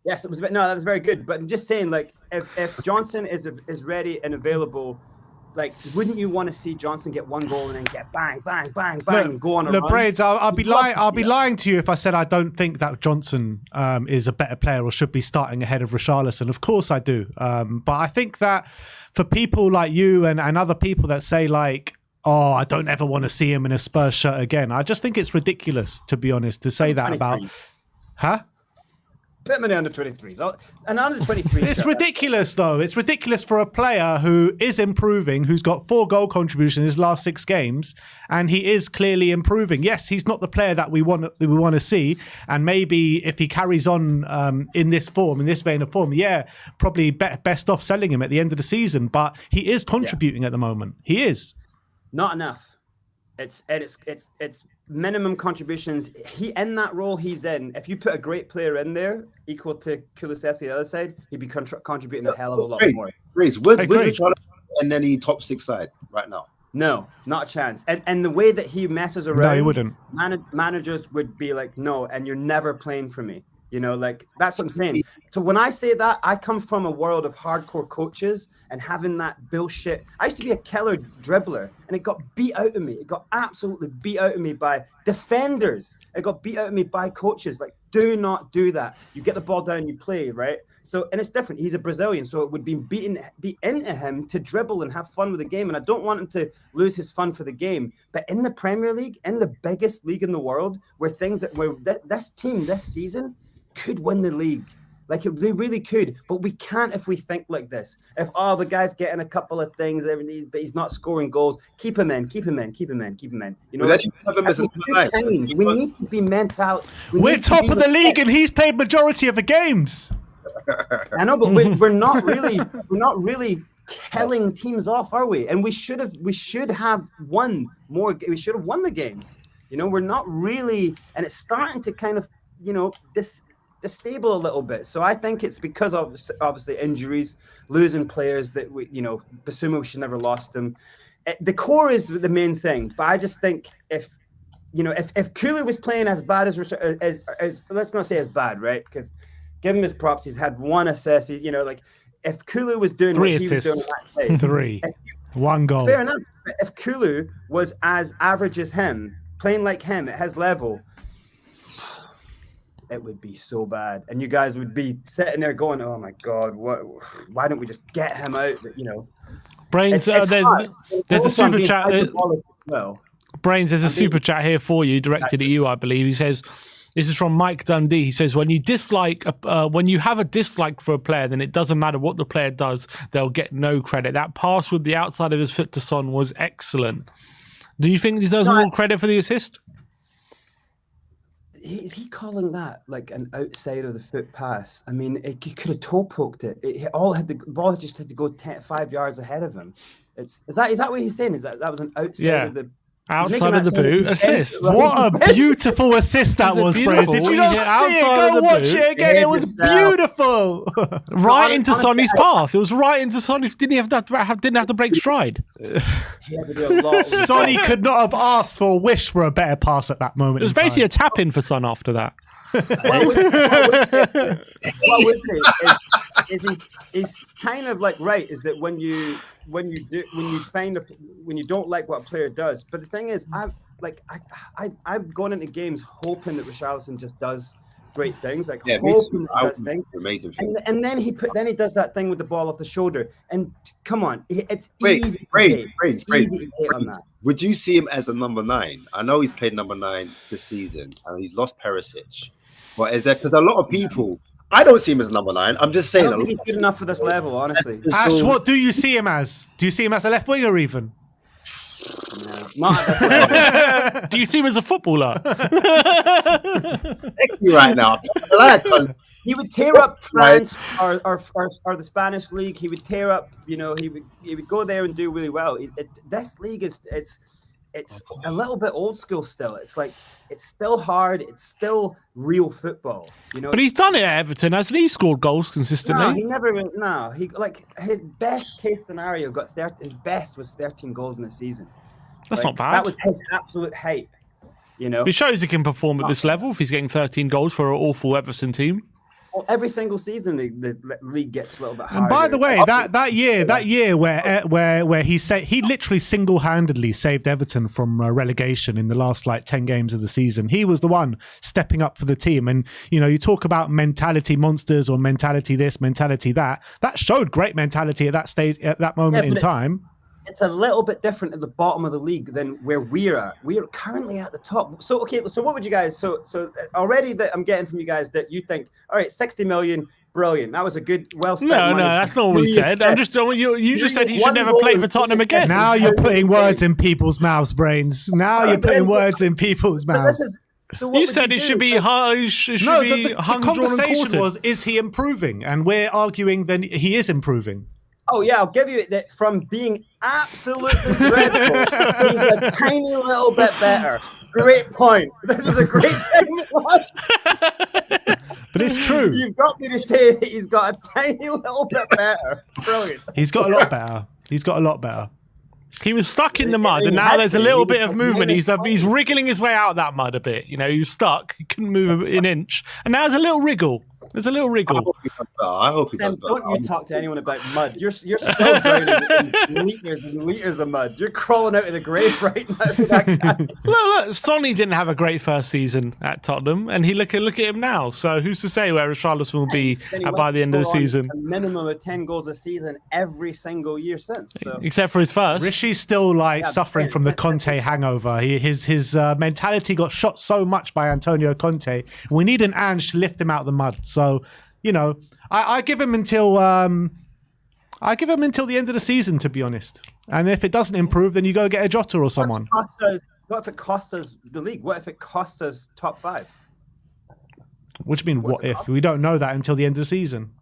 Yes, that was very good. But I'm just saying, like, if Johnson is ready and available, like, wouldn't you want to see Johnson get one goal and then get bang, bang, bang, bang, and go on a run? Braids, I'll be lying to you if I said I don't think that Johnson is a better player or should be starting ahead of Richarlison. Of course I do. But I think that for people like you and other people that say like, oh, I don't ever want to see him in a Spurs shirt again. I just think it's ridiculous, to be honest, to say that about... Huh? Put him in the under-23s. An under-23. It's ridiculous, though. It's ridiculous for a player who is improving, who's got 4 goal contributions in his last 6 games, and he is clearly improving. Yes, he's not the player that we want to see, and maybe if he carries on in this vein of form, probably best off selling him at the end of the season. But he is contributing at the moment. He is. Not enough. It's minimum contributions. He in that role he's in. If you put a great player in there, equal to Kulusevski the other side, he'd be contributing a hell of a lot more. Grace, would Richarlison and any top 6 side right now? No, not a chance. And the way that he messes around, no, he wouldn't. Managers would be like, no, and you're never playing for me. You know, like that's what I'm saying. So when I say that, I come from a world of hardcore coaches and having that bullshit. I used to be a killer dribbler and it got beat out of me. It got absolutely beat out of me by defenders. It got beat out of me by coaches. Like, do not do that. You get the ball down, you play, right? So, and it's different. He's a Brazilian, so it would be into him to dribble and have fun with the game. And I don't want him to lose his fun for the game. But in the Premier League, in the biggest league in the world, where this team this season could win the league. Like they really could, but we can't if we think like this. If the guy's getting a couple of things, but he's not scoring goals, keep him in. You know, we need to be mental. We're top of the league, and he's played majority of the games. I know, but we're not really killing teams off, are we? And we should have won more. We should have won the games. You know, we're not really, and it's starting to kind of, you know, stable a little bit. So I think it's because of obviously injuries, losing players that we, you know, Basuma, we should never lost them. The core is the main thing, but I just think if Kulu was playing as bad as let's not say as bad, right? Because give him his props, he's had 1 assist. You know, like if Kulu was doing 3 what assists, he was doing on that side, 3, 1 goal. Fair enough. But if Kulu was as average as him, playing like him at his level, it would be so bad, and you guys would be sitting there going, "Oh my God, why don't we just get him out?" You know, Brains. There's a super chat. Brains, there's a super chat here for you, directed at you, I believe. He says, "This is from Mike Dundee." He says, "When you have a dislike for a player, then it doesn't matter what the player does; they'll get no credit. That pass with the outside of his foot to Son was excellent. Do you think he deserves more credit for the assist?" Is he calling that like an outside of the foot pass? I mean, he could have toe poked it. The ball just had to go 5 yards ahead of him. Is that what he's saying? Is that was an outside of the outside of the boot assist? What a beautiful assist that was, Brad. Did you not see it? Go watch it again. It was beautiful. Right into Sonny's path. It was right into Sonny's. Didn't have to break stride. He had to do a lot. Sonny could not have asked for a wish for a better pass at that moment. It was basically a tap in for Son after that. What I would say is he's kind of like right. Is that when you don't like what a player does, but the thing is, I'm going into games hoping that Richarlison just does great things, hoping that he does things. Amazing. And then he does that thing with the ball off the shoulder. And come on, it's easy. Brains. Would you see him as a number 9? I know he's played number 9 this season, and he's lost Perisic. But is that because a lot of people I don't see him as number 9. I'm just I saying. don't think he's good enough for this level, honestly. Ash, what do you see him as? Do you see him as a left winger even? No, not at this level. Do you see him as a footballer? right now. He would tear up France or the Spanish league. He would tear up. He would go there and do really well. This league it's a little bit old school still. It's like it's still hard. It's still real football. But he's done it at Everton, hasn't he? Scored goals consistently. No, he never. No, he his best case scenario his best was 13 goals in a season. That's not bad. That was his absolute height. It shows he can perform at this level if he's getting 13 goals for an awful Everton team. Well, every single season the league gets a little bit harder. And by the way, that year where he literally single-handedly saved Everton from relegation in the last 10 games of the season. He was the one stepping up for the team. And you talk about mentality monsters or mentality this, mentality that. That showed great mentality at that stage, at that moment in time. It's a little bit different at the bottom of the league than where we're at. We're currently at the top. So what would you guys? So already that I'm getting from you guys that you think, all right, 60 million, brilliant. That was a good, well spent. No, that's not what we said. I'm just you just said he should never play for Tottenham again. Now you're putting words in people's mouths, Brains. Now you're putting words in people's mouths. You said it should be hung, the conversation was, is he improving? And we're arguing that he is improving. Oh, yeah, I'll give you that from being absolutely dreadful, he's a tiny little bit better. Great point. This is a great segment. But it's true. You've got me to say that he's got a tiny little bit better. Brilliant. He's got a lot better. He was stuck in the mud, and now there's a little bit of movement. He's wriggling his way out of that mud a bit. He was stuck. He couldn't move an inch. And now there's a little wriggle. I hope he does better. Don't you talk to anyone about mud. You're still drowning in liters and liters of mud. You're crawling out of the grave right now for that guy. Look, Sonny didn't have a great first season at Tottenham, and look at him now. So who's to say where Richarlison will be by the end of the season? A minimum of 10 goals a season every single year since. So. Except for his first. Rishi's still suffering from the Conte hangover. His mentality got shot so much by Antonio Conte. We need an Ange to lift him out of the mud. So, I give him until the end of the season, to be honest. And if it doesn't improve, then you go get a Jota or someone. What if it costs us the league? What if it costs us top 5? What do you mean, what if? We don't know that until the end of the season.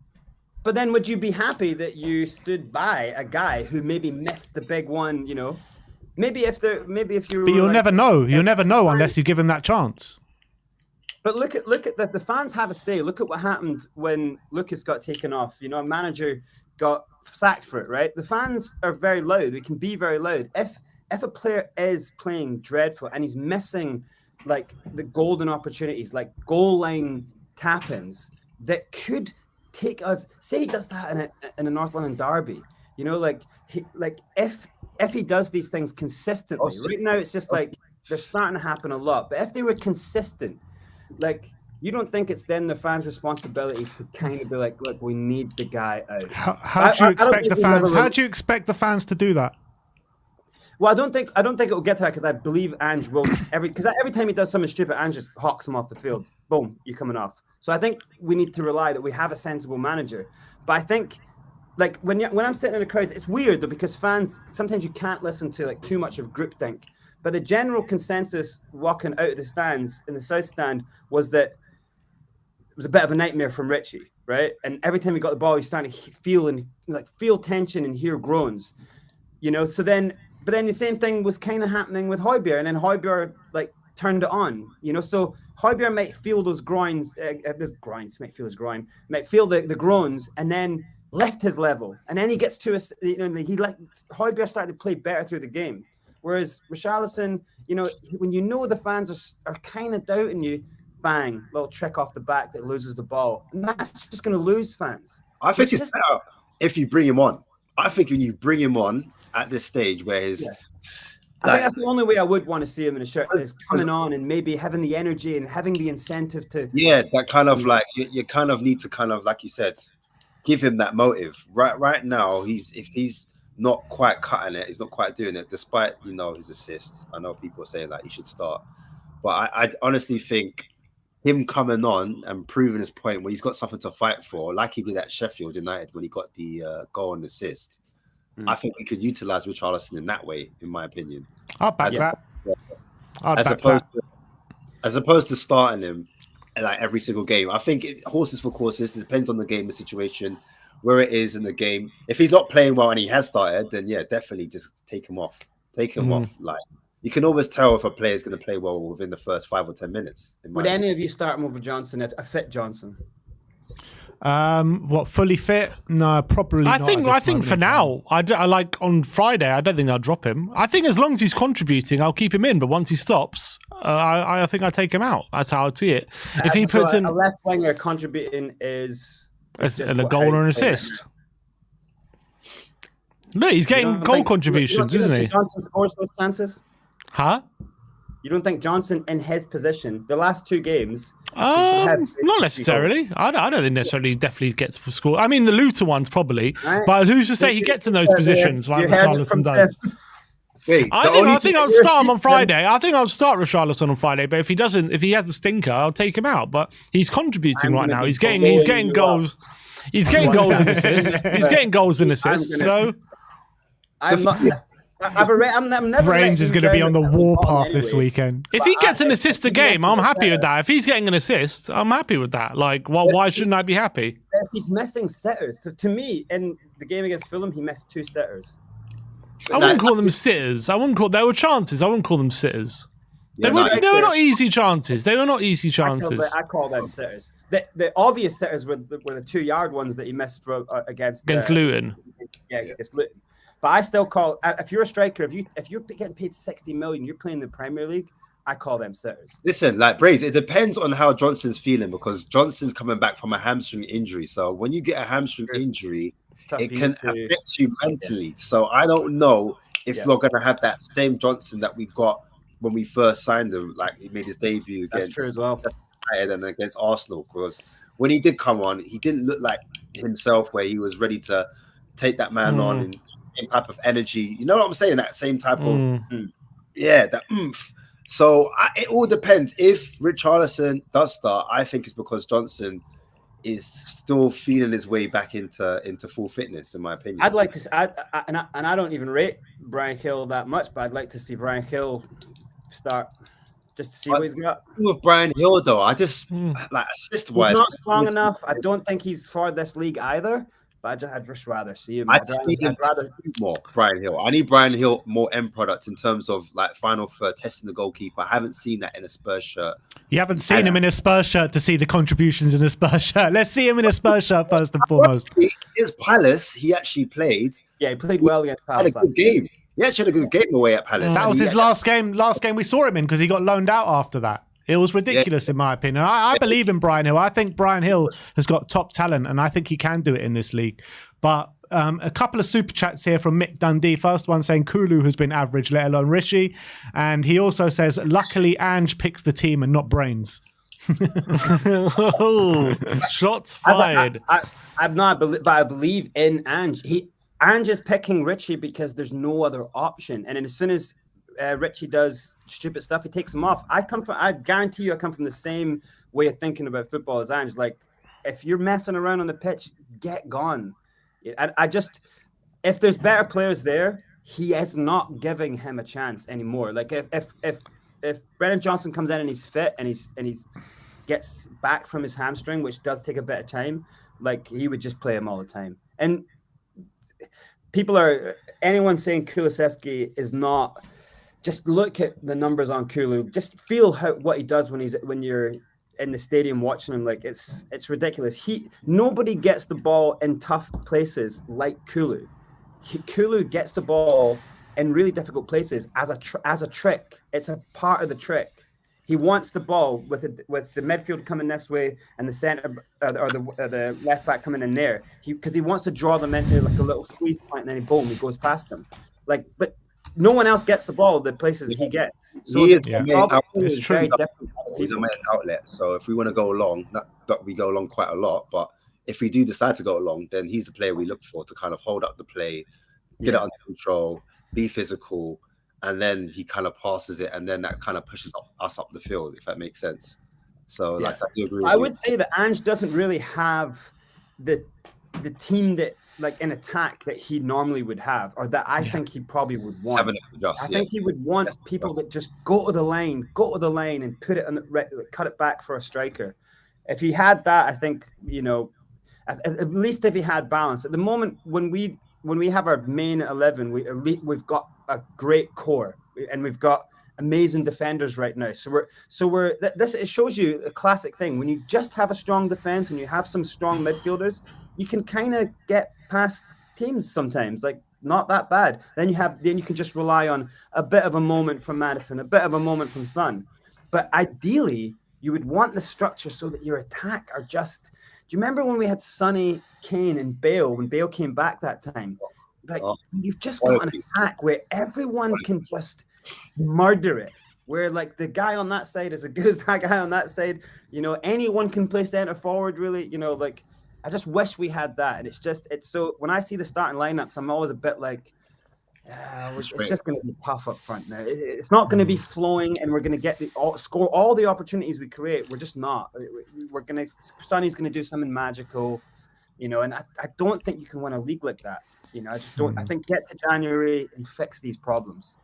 But then would you be happy that you stood by a guy who maybe missed the big one, Maybe if you But you'll never know. You'll never know unless you give him that chance. But look at the fans have a say. Look at what happened when Lucas got taken off. A manager got sacked for it, right? The fans are very loud. We can be very loud. If a player is playing dreadful and he's missing the golden opportunities, like goal line tap-ins that could take us. Say he does that in a North London derby. If he does these things consistently. Right now it's just they're starting to happen a lot. But if they were consistent. You don't think it's then the fans' responsibility to kind of be like, look, we need the guy out. How do you expect the fans? How do you expect the fans to do that? Well, I don't think it will get to that because I believe Ange will every time he does something stupid, Ange just hawks him off the field. Boom, you're coming off. So I think we need to rely that we have a sensible manager. But I think when I'm sitting in the crowds, it's weird though because fans sometimes you can't listen to too much of groupthink. But the general consensus walking out of the stands in the South Stand was that it was a bit of a nightmare from Richie, right? And every time he got the ball, he's starting to feel tension and hear groans, So then the same thing was kind of happening with Højbjerg, and then Højbjerg turned it on, So Højbjerg might feel those groins, might feel the groans, and then left his level, and then he gets to us, Højbjerg started to play better through the game. Whereas Richarlison, when the fans are kind of doubting you, bang, little trick off the back that loses the ball. And that's just going to lose fans. I think it's better if you bring him on. I think when you bring him on at this stage where his... Yeah. I think that's the only way I would want to see him in a shirt is coming on and maybe having the energy and having the incentive to... Yeah, that kind of you kind of need to kind of, like you said, give him that motive. Right now, if he's not quite cutting it, he's not quite doing it, despite his assists. I know people are saying he should start, but I honestly think him coming on and proving his point when he's got something to fight for, like he did at Sheffield United when he got the goal and assist. I think we could utilize Richarlison in that way, in my opinion. I'll back that. As opposed to starting him like every single game. I think horses for courses. It depends on the game, the situation, where it is in the game. If he's not playing well and he has started, then yeah, definitely just take him off. Take him off. Like, you can always tell if a player is going to play well within the first 5 or 10 minutes. Would any of you start him over Johnson, a fit Johnson? What, fully fit? No, probably not. I think for now, I like on Friday, I don't think I'll drop him. I think as long as he's contributing, I'll keep him in. But once he stops, I think I take him out. That's how I see it. If he puts in a left winger contributing is and a goal or an assist. Look, he's getting goal contributions, isn't he? Johnson scores those chances. Huh? You don't think Johnson in his position, the last 2 games? Not necessarily. I don't think necessarily definitely gets scored. I mean, the Luton ones probably, right. But who's to say he gets in those positions like Richarlison does? I think I'll start him on Friday. I think I'll start Richarlison on Friday. But if he doesn't, if he has a stinker, I'll take him out. But he's contributing right now. He's getting goals. He's getting goals and assists. He's getting goals and assists. So I'm not. I'm never. Brains is going to be on the warpath this weekend. If he gets an assist a game, I'm happy with that. If he's getting an assist, I'm happy with that. Like, why shouldn't I be happy? If he's missing sitters, to me, in the game against Fulham, he missed 2 sitters. I wouldn't call them sitters. There were chances. I wouldn't call them sitters. They were not easy chances. They were not easy chances. I call them sitters. The obvious sitters were the 2-yard ones that he missed against Luton. Yeah, against Luton. But I still call, if you're a striker, if you're getting paid 60 million, you're playing the Premier League, I call them sitters. Listen, like Braves, it depends on how Johnson's feeling because Johnson's coming back from a hamstring injury. So when you get a hamstring injury, it can affect you mentally. Yeah. So I don't know if we're going to have that same Johnson that we got when we first signed him. Like he made his debut against as well. And against Arsenal. Because when he did come on, he didn't look like himself where he was ready to take that man on and same type of energy, you know what I'm saying? That same type of, that oomph. So it all depends. If Richarlison does start, I think it's because Johnson is still feeling his way back into full fitness, in my opinion. I'd like to, I don't even rate Bryan Hill that much, but I'd like to see Bryan Hill start just to see what he's got. With Bryan Hill, though, I just like assist-wise, he's not strong enough. I don't think he's for this league either. But I'd just rather see him. I'd rather more Bryan Hill. I need Bryan Hill more end product in terms of like final third testing the goalkeeper. I haven't seen that in a Spurs shirt. You haven't seen him in a Spurs shirt to see the contributions in a Spurs shirt. Let's see him in a Spurs shirt first and foremost. His Palace, he actually played. Yeah, he played well against Palace. Had a good game. He actually had a good game away at Palace. That was his last game we saw him in because he got loaned out after that. It was ridiculous in my opinion. I believe in Bryan Hill. I think Bryan Hill has got top talent and I think he can do it in this league. But a couple of super chats here from Mick Dundee. First one saying Kulu has been average, let alone Rishi. And he also says, luckily Ange picks the team and not Brains. Shots fired. I'm not, but I believe in Ange. Ange is picking Richie because there's no other option. And then as soon as Richie does stupid stuff, he takes him off. I guarantee you I come from the same way of thinking about football as Ange. Like, if you're messing around on the pitch, get gone. I just, if there's better players there, he is not giving him a chance anymore. Like if Brennan Johnson comes in and he's fit and he's gets back from his hamstring, which does take a bit of time, like he would just play him all the time. And anyone saying Kulusevski is not, just look at the numbers on Kulu. Just feel what he does when you're in the stadium watching him. Like it's ridiculous. Nobody gets the ball in tough places like Kulu. Kulu gets the ball in really difficult places as a trick. It's a part of the trick. He wants the ball with the midfield coming this way and the center or the left back coming in there. Because he wants to draw them into like a little squeeze point and then he goes past them. Like, but no one else gets the ball the places he gets. So he's a main outlet. So if we want to go along, not that we go along quite a lot, but if we do decide to go along, then he's the player we look for to kind of hold up the play, get it under control, be physical, and then he kind of passes it, and then that kind of pushes us up the field, if that makes sense. So Yeah. like I do agree with I you. would say that Ange doesn't really have the team that like in attack that he normally would have, or that I think he probably would want. I think he would want people that just go to the line and put it on cut it back for a striker. If he had that, I think, you know, at least if he had balance. At the moment, when we have our main 11, we've got a great core, and we've got amazing defenders right now. This it shows you a classic thing. When you just have a strong defense and you have some strong midfielders, you can kind of get past teams sometimes, like not that bad. Then you can just rely on a bit of a moment from Maddison, a bit of a moment from Son. But ideally, you would want the structure so that your attack are just. Do you remember when we had Sonny, Kane, and Bale when Bale came back that time? Like you've just got an attack where everyone can just murder it. Where like the guy on that side is as good as that guy on that side. You know, anyone can play center forward. Really, you know, like I just wish we had that. And it's so when I see the starting lineups, I'm always a bit like, it's just going to be tough up front now. It's not going to be flowing, and we're going to get score all the opportunities we create. We're just not. Sonny's going to do something magical, you know. And I don't think you can win a league like that. You know, I just don't. I think get to January and fix these problems.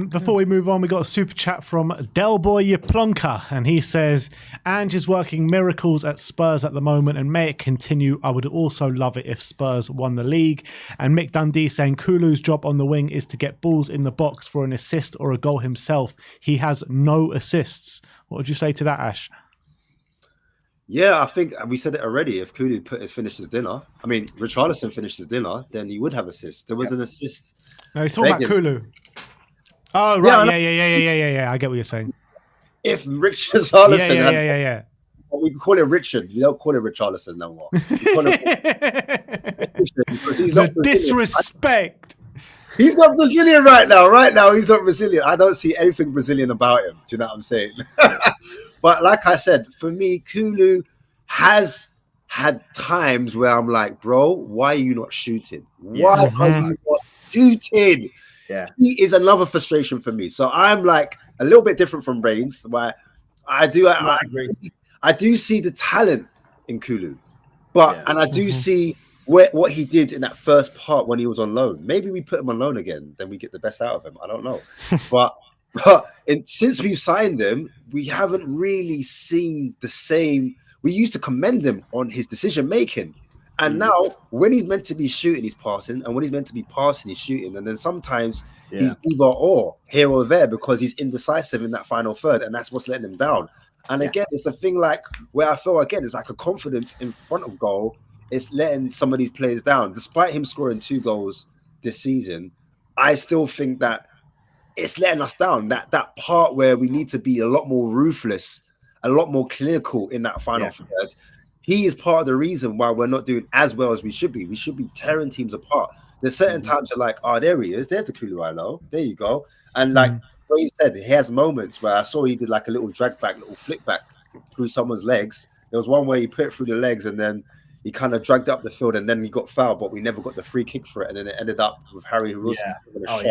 Before we move on, we got a super chat from Delboy Yaplonka, and he says, Ange is working miracles at Spurs at the moment, and may it continue. I would also love it if Spurs won the league. And Mick Dundee saying Kulu's job on the wing is to get balls in the box for an assist or a goal himself. He has no assists. What would you say to that, Ash? Yeah, I think we said it already. If Kulu finished his dinner, I mean, Richarlison finished his dinner, then he would have assists. There was an assist. No, he's talking about Kulu. Oh, right. Yeah. I get what you're saying. If Richarlison yeah. We can call it Richard. We don't call it Richarlison no more. He's not disrespect. He's not Brazilian right now. Right now, he's not Brazilian. I don't see anything Brazilian about him. Do you know what I'm saying? But like I said, for me, Kulu has had times where I'm like, bro, why are you not shooting? Why are you not shooting? Yeah, he is another frustration for me. So I'm like a little bit different from Brains, where I do see the talent in Kulu, but and I do see what he did in that first part when he was on loan. Maybe we put him on loan again, then we get the best out of him. I don't know, but since we've signed him, we haven't really seen the same. We used to commend him on his decision making. And now, when he's meant to be shooting, he's passing. And when he's meant to be passing, he's shooting. And then sometimes he's either or, here or there, because he's indecisive in that final third. And that's what's letting him down. And again, it's a thing like where I feel, again, it's like a confidence in front of goal. It's letting some of these players down. Despite him scoring 2 goals this season, I still think that it's letting us down. That part where we need to be a lot more ruthless, a lot more clinical in that final third. He is part of the reason why we're not doing as well as we should be. We should be tearing teams apart. There's certain times you're like, oh, there he is. There's the Kulu I know. There you go. And like what he said, he has moments where I saw he did like a little drag back, little flick back through someone's legs. There was one where he put it through the legs and then he kind of dragged up the field and then he got fouled, but we never got the free kick for it. And then it ended up with Harry Wilson. That's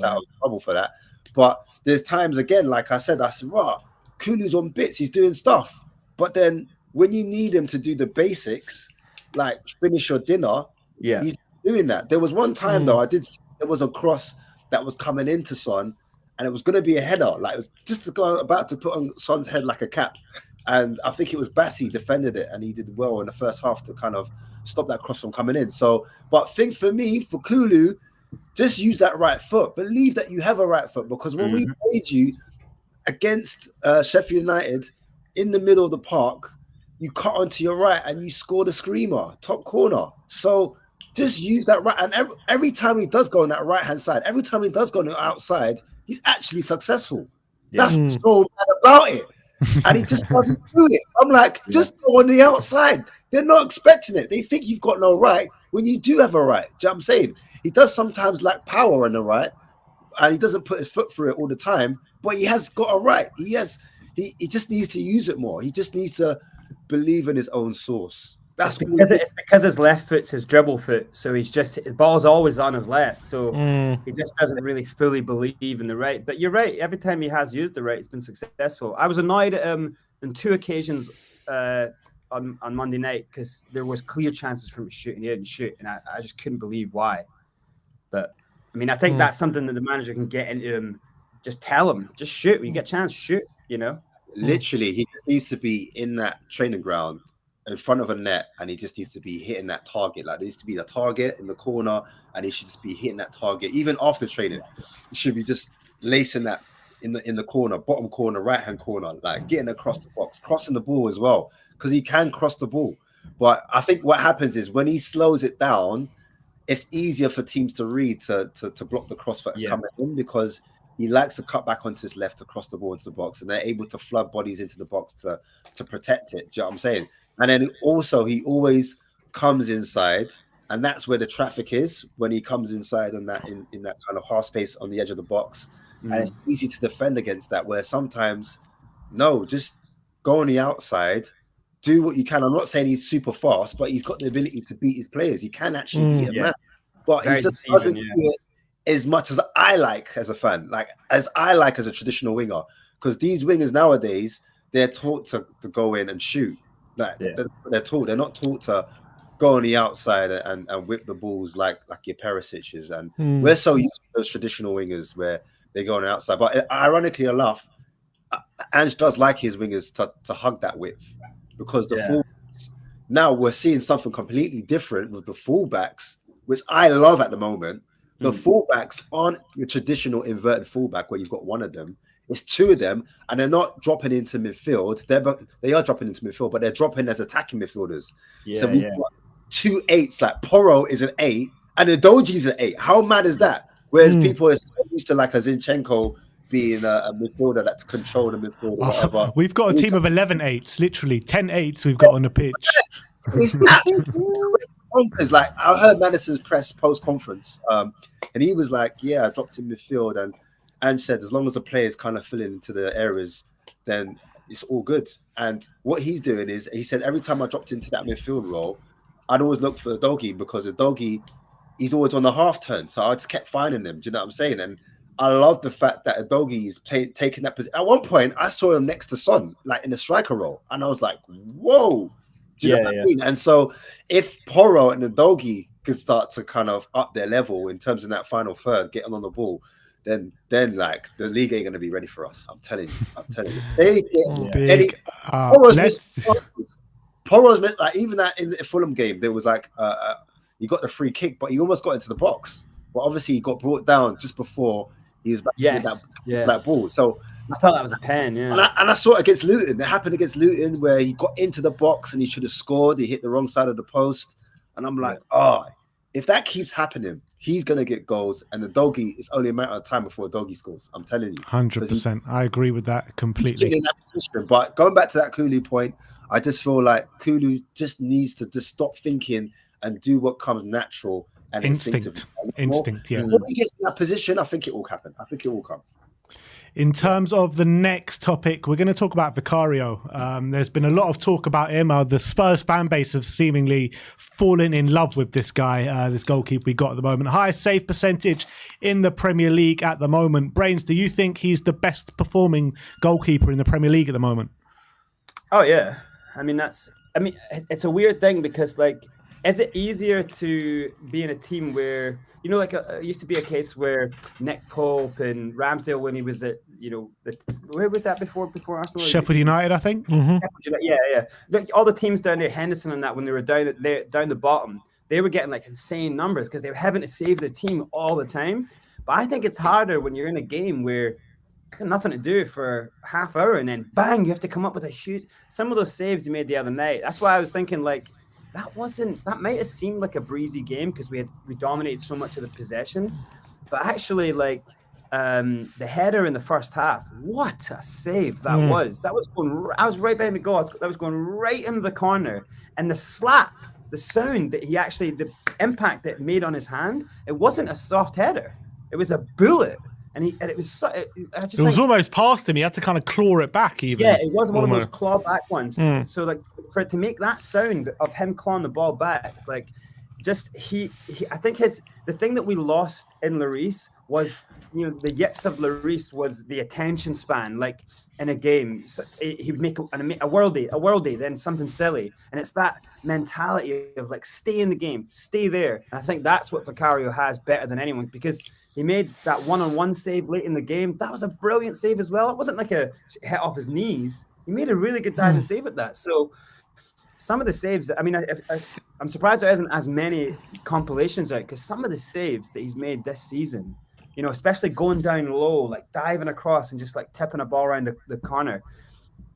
out of trouble for that. But there's times again, like I said, right, Kulu's on bits. He's doing stuff. But then when you need him to do the basics, like finish your dinner, he's doing that. There was one time though, there was a cross that was coming into Son, and it was going to be a header. Like it was just about to put on Son's head like a cap. And I think it was Bassi defended it, and he did well in the first half to kind of stop that cross from coming in. So, but think for me, for Kulu, just use that right foot. Believe that you have a right foot, because when we played you against Sheffield United, in the middle of the park, you cut onto your right and you score the screamer, top corner. So just use that right. And every time he does go on that right-hand side, every time he does go on the outside, he's actually successful. That's what's so bad about it. And he just doesn't do it. I'm like, just go on the outside. They're not expecting it. They think you've got no right when you do have a right. Do you know what I'm saying? He does sometimes lack power on the right, and he doesn't put his foot through it all the time, but he has got a right. He just needs to use it more. He just needs to believe in his own source. That's it's because his left foot's his dribble foot, so he's just the ball's always on his left, so he just doesn't really fully believe in the right. But you're right. Every time he has used the right, it's been successful. I was annoyed at him on 2 occasions on Monday night because there was clear chances for him shooting. He didn't shoot, and I just couldn't believe why. But I mean, I think that's something that the manager can get into him. Just tell him, just shoot. When you get a chance, shoot. You know, literally, he needs to be in that training ground in front of a net, and he just needs to be hitting that target. Like there needs to be the target in the corner, and he should just be hitting that target even after training. He should be just lacing that in the corner, bottom corner, right hand corner, like getting across the box, crossing the ball as well, because he can cross the ball. But I think what happens is when he slows it down, it's easier for teams to read to block the cross that's coming in, because he likes to cut back onto his left across the ball into the box, and they're able to flood bodies into the box to protect it. Do you know what I'm saying? And then also he always comes inside, and that's where the traffic is when he comes inside on that in that kind of half space on the edge of the box. And it's easy to defend against that, where sometimes no, just go on the outside, do what you can. I'm not saying he's super fast, but he's got the ability to beat his players. He can actually beat a man, but he just doesn't do it as much as I like as a fan, like as I like as a traditional winger, because these wingers nowadays, they're taught to go in and shoot. Like they're taught, they're not taught to go on the outside and whip the balls like your Perisic's. And we're so used to those traditional wingers where they go on the outside. But ironically enough, Ange does like his wingers to hug that width, because the fullbacks, now we're seeing something completely different with the fullbacks, which I love at the moment. The fullbacks aren't the traditional inverted fullback where you've got one of them. It's 2 of them, and they're not dropping into midfield. They are dropping into midfield, but they're dropping as attacking midfielders. So we've got 2 8s. Like Porro is an 8, and Udogi's an 8. How mad is that? Whereas people are so used to like a Zinchenko being a midfielder that to control the midfield or whatever. We've got a team of 11 8s, literally 10 8s we've got on the pitch. It's that. It's like I heard Madison's press post conference, and he was like, "Yeah, I dropped in midfield," and said as long as the players kind of fill into the areas, then it's all good. And what he's doing is, he said every time I dropped into that midfield role, I'd always look for Udogie, because Udogie, he's always on the half turn, so I just kept finding him. Do you know what I'm saying? And I love the fact that Udogie is taking that position. At one point, I saw him next to Son, like in the striker role, and I was like, "Whoa." Do you know what I mean? And so if Porro and Udogie could start to kind of up their level in terms of that final third, getting on the ball, then like the league ain't going to be ready for us. I'm telling you. They get Porro's meant, like, even that in the Fulham game, there was like he got the free kick, but he almost got into the box. But obviously he got brought down just before he was back with that ball. So I thought that was a pen, and I saw it against Luton. It happened against Luton where he got into the box and he should have scored. He hit the wrong side of the post. And I'm like, if that keeps happening, he's going to get goals. And Udogie, it's only a matter of time before Udogie scores. I'm telling you. 100%. I agree with that completely. In that position. But going back to that Kulu point, I just feel like Kulu just needs to just stop thinking and do what comes natural and instinct, yeah. When he gets in that position, I think it will happen. I think it will come. In terms of the next topic, we're going to talk about Vicario. There's been a lot of talk about him. The Spurs fan base have seemingly fallen in love with this guy, this goalkeeper we got at the moment. Highest save percentage in the Premier League at the moment. Brains, do you think he's the best performing goalkeeper in the Premier League at the moment? Oh, yeah. I mean, it's a weird thing because, like, is it easier to be in a team where, you know, like it used to be a case where Nick Pope and Ramsdale, when he was at, you know, where was that before Arsenal? Sheffield United, I think. Mm-hmm. Yeah. Like all the teams down there, Henderson and that, when they were down the bottom, they were getting like insane numbers because they were having to save their team all the time. But I think it's harder when you're in a game where you've got nothing to do for half hour and then bang, you have to come up with a huge. Some of those saves he made the other night. That's why I was thinking like, that might have seemed like a breezy game because we dominated so much of the possession, but actually like the header in the first half, what a save that was. I was right behind the goal. That was going right into the corner, and the slap, the sound that the impact that it made on his hand, it wasn't a soft header, it was a bullet. and it was I just It was think, almost past him. He had to kind of claw it back, even. yeah, it was one of those Almost. claw back ones. So like for it to make that sound of him clawing the ball back, like just he I think the thing that we lost in Lloris was, you know, the yips of Lloris was the attention span. Like in a game, so he would make a worldie, then something silly, and it's that mentality of like stay in the game, stay there. And I think that's what Vicario has better than anyone, because he made that one-on-one save late in the game. That was a brilliant save as well. It wasn't like a hit off his knees. He made a really good diving save at that. So some of the saves, I mean, I'm surprised there isn't as many compilations out, because some of the saves that he's made this season, you know, especially going down low, like diving across and just like tipping a ball around the corner,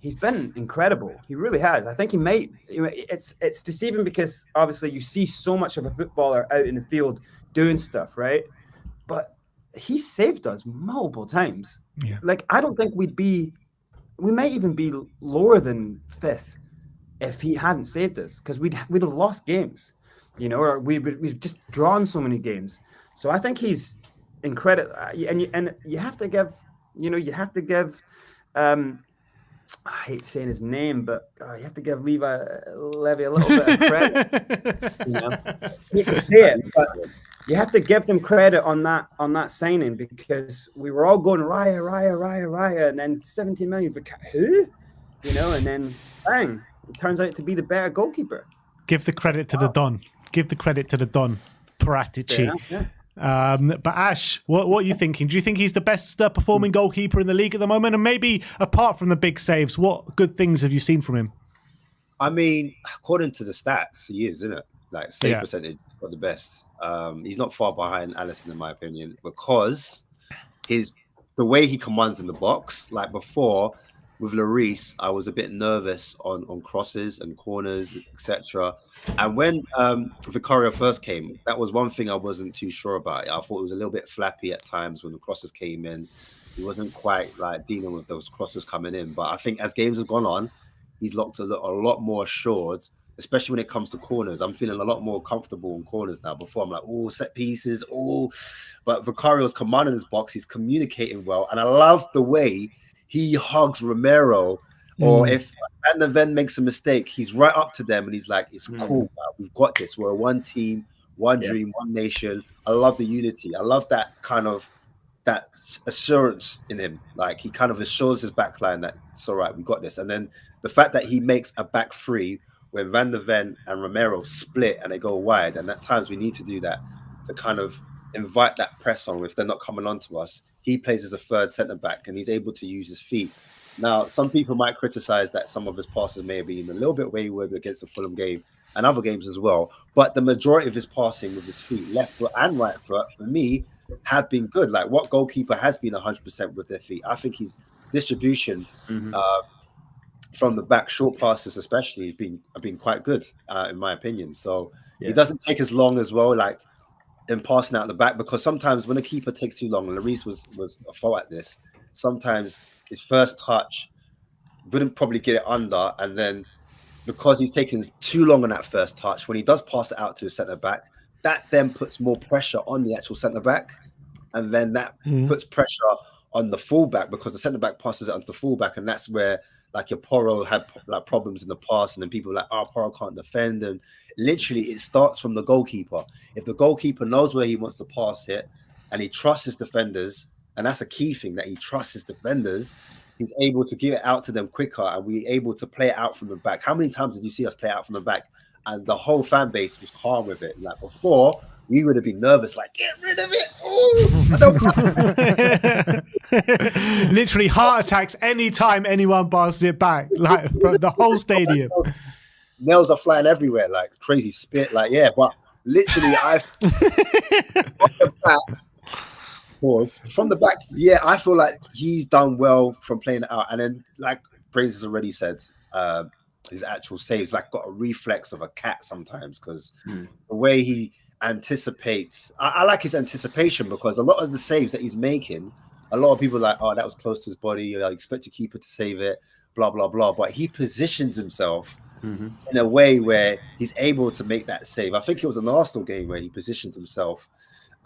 he's been incredible. He really has. I think he might, you know, it's deceiving because obviously you see so much of a footballer out in the field doing stuff, right? But he saved us multiple times. Yeah. Like, I don't think we might even be lower than 5th if he hadn't saved us, because we'd have lost games, you know, or we've just drawn so many games. So I think he's incredible, and you have to give, you know, I hate saying his name, but you have to give Levy a little bit of credit. You know, I hate to say it, but you have to give them credit on that signing, because we were all going Raya, and then 17 million. Who? You know, and then bang, it turns out to be the better goalkeeper. Give the credit to the Don. Give the credit to the Don. Paratici. Yeah. But Ash, what are you thinking? Do you think he's the best performing goalkeeper in the league at the moment? And maybe apart from the big saves, what good things have you seen from him? I mean, according to the stats, he is, isn't it? Like save percentage, he's got the best. He's not far behind Alisson, in my opinion, because the way he commands in the box. Like before with Lloris, I was a bit nervous on crosses and corners, etc. And when Vicario first came, that was one thing I wasn't too sure about. I thought it was a little bit flappy at times when the crosses came in. He wasn't quite like dealing with those crosses coming in. But I think as games have gone on, he's looked a lot more assured, especially when it comes to corners. I'm feeling a lot more comfortable in corners now. Before I'm like, oh, set pieces, oh. But Vicario's commanding his box. He's communicating well. And I love the way he hugs Romero. Or if Van der Ven makes a mistake, he's right up to them and he's like, it's cool, man. We've got this. We're one team, one dream, one nation. I love the unity. I love that kind of that assurance in him. Like he kind of assures his backline that it's all right, we got this. And then the fact that he makes a back three when Van der Ven and Romero split and they go wide, and at times we need to do that to kind of invite that press on if they're not coming on to us. He plays as a third centre back and he's able to use his feet. Now, some people might criticize that some of his passes may have been a little bit wayward against the Fulham game and other games as well. But the majority of his passing with his feet, left foot and right foot, for me, have been good. Like what goalkeeper has been 100% with their feet? I think his distribution from the back, short passes especially, have been quite good in my opinion. So it doesn't take as long as well, like in passing out the back, because sometimes when a keeper takes too long, and Lloris was a fault at this, sometimes his first touch wouldn't probably get it under, and then because he's taking too long on that first touch, when he does pass it out to a centre back, that then puts more pressure on the actual centre back, and then that puts pressure on the fullback because the centre back passes it onto the fullback, and that's where like your Porro had like problems in the past, and then people are like, oh, Porro can't defend, and literally it starts from the goalkeeper. If the goalkeeper knows where he wants to pass it and he trusts his defenders, and that's a key thing, that he trusts his defenders, he's able to give it out to them quicker, and we're able to play it out from the back. How many times did you see us play out from the back and the whole fan base was calm with it? Like before, we would have been nervous, like, get rid of it. I don't Literally heart attacks anytime anyone passes it back, like from the whole stadium. Nails are flying everywhere, like crazy spit, like, yeah, but literally from the back, yeah, I feel like he's done well from playing it out. And then, like Brains has already said, his actual saves, like, got a reflex of a cat sometimes, because the way he anticipates, I like his anticipation, because a lot of the saves that he's making, a lot of people are like, oh, that was close to his body, I expect your keeper to save it, blah, blah, blah. But he positions himself in a way where he's able to make that save. I think it was an Arsenal game where he positioned himself,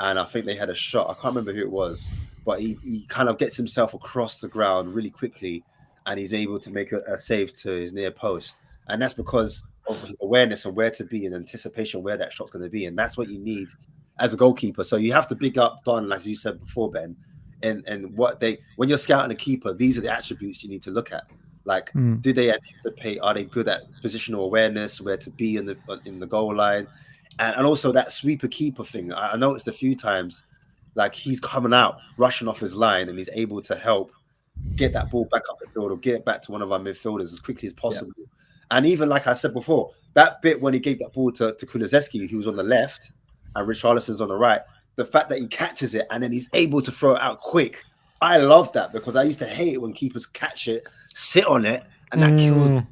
and I think they had a shot. I can't remember who it was, but he kind of gets himself across the ground really quickly, and he's able to make a save to his near post. And that's because of his awareness and where to be and anticipation where that shot's going to be. And that's what you need as a goalkeeper. So you have to big up Don, as you said before, Ben, and when you're scouting a keeper, these are the attributes you need to look at. Like, do they anticipate? Are they good at positional awareness, where to be in the goal line? And also that sweeper keeper thing. I noticed a few times, like, he's coming out, rushing off his line, and he's able to help get that ball back up the field or get it back to one of our midfielders as quickly as possible. Yeah. And even, like I said before, that bit when he gave that ball to Kulusevski, who was on the left, and Richarlison's on the right, the fact that he catches it and then he's able to throw it out quick, I love that, because I used to hate it when keepers catch it, sit on it, and that kills.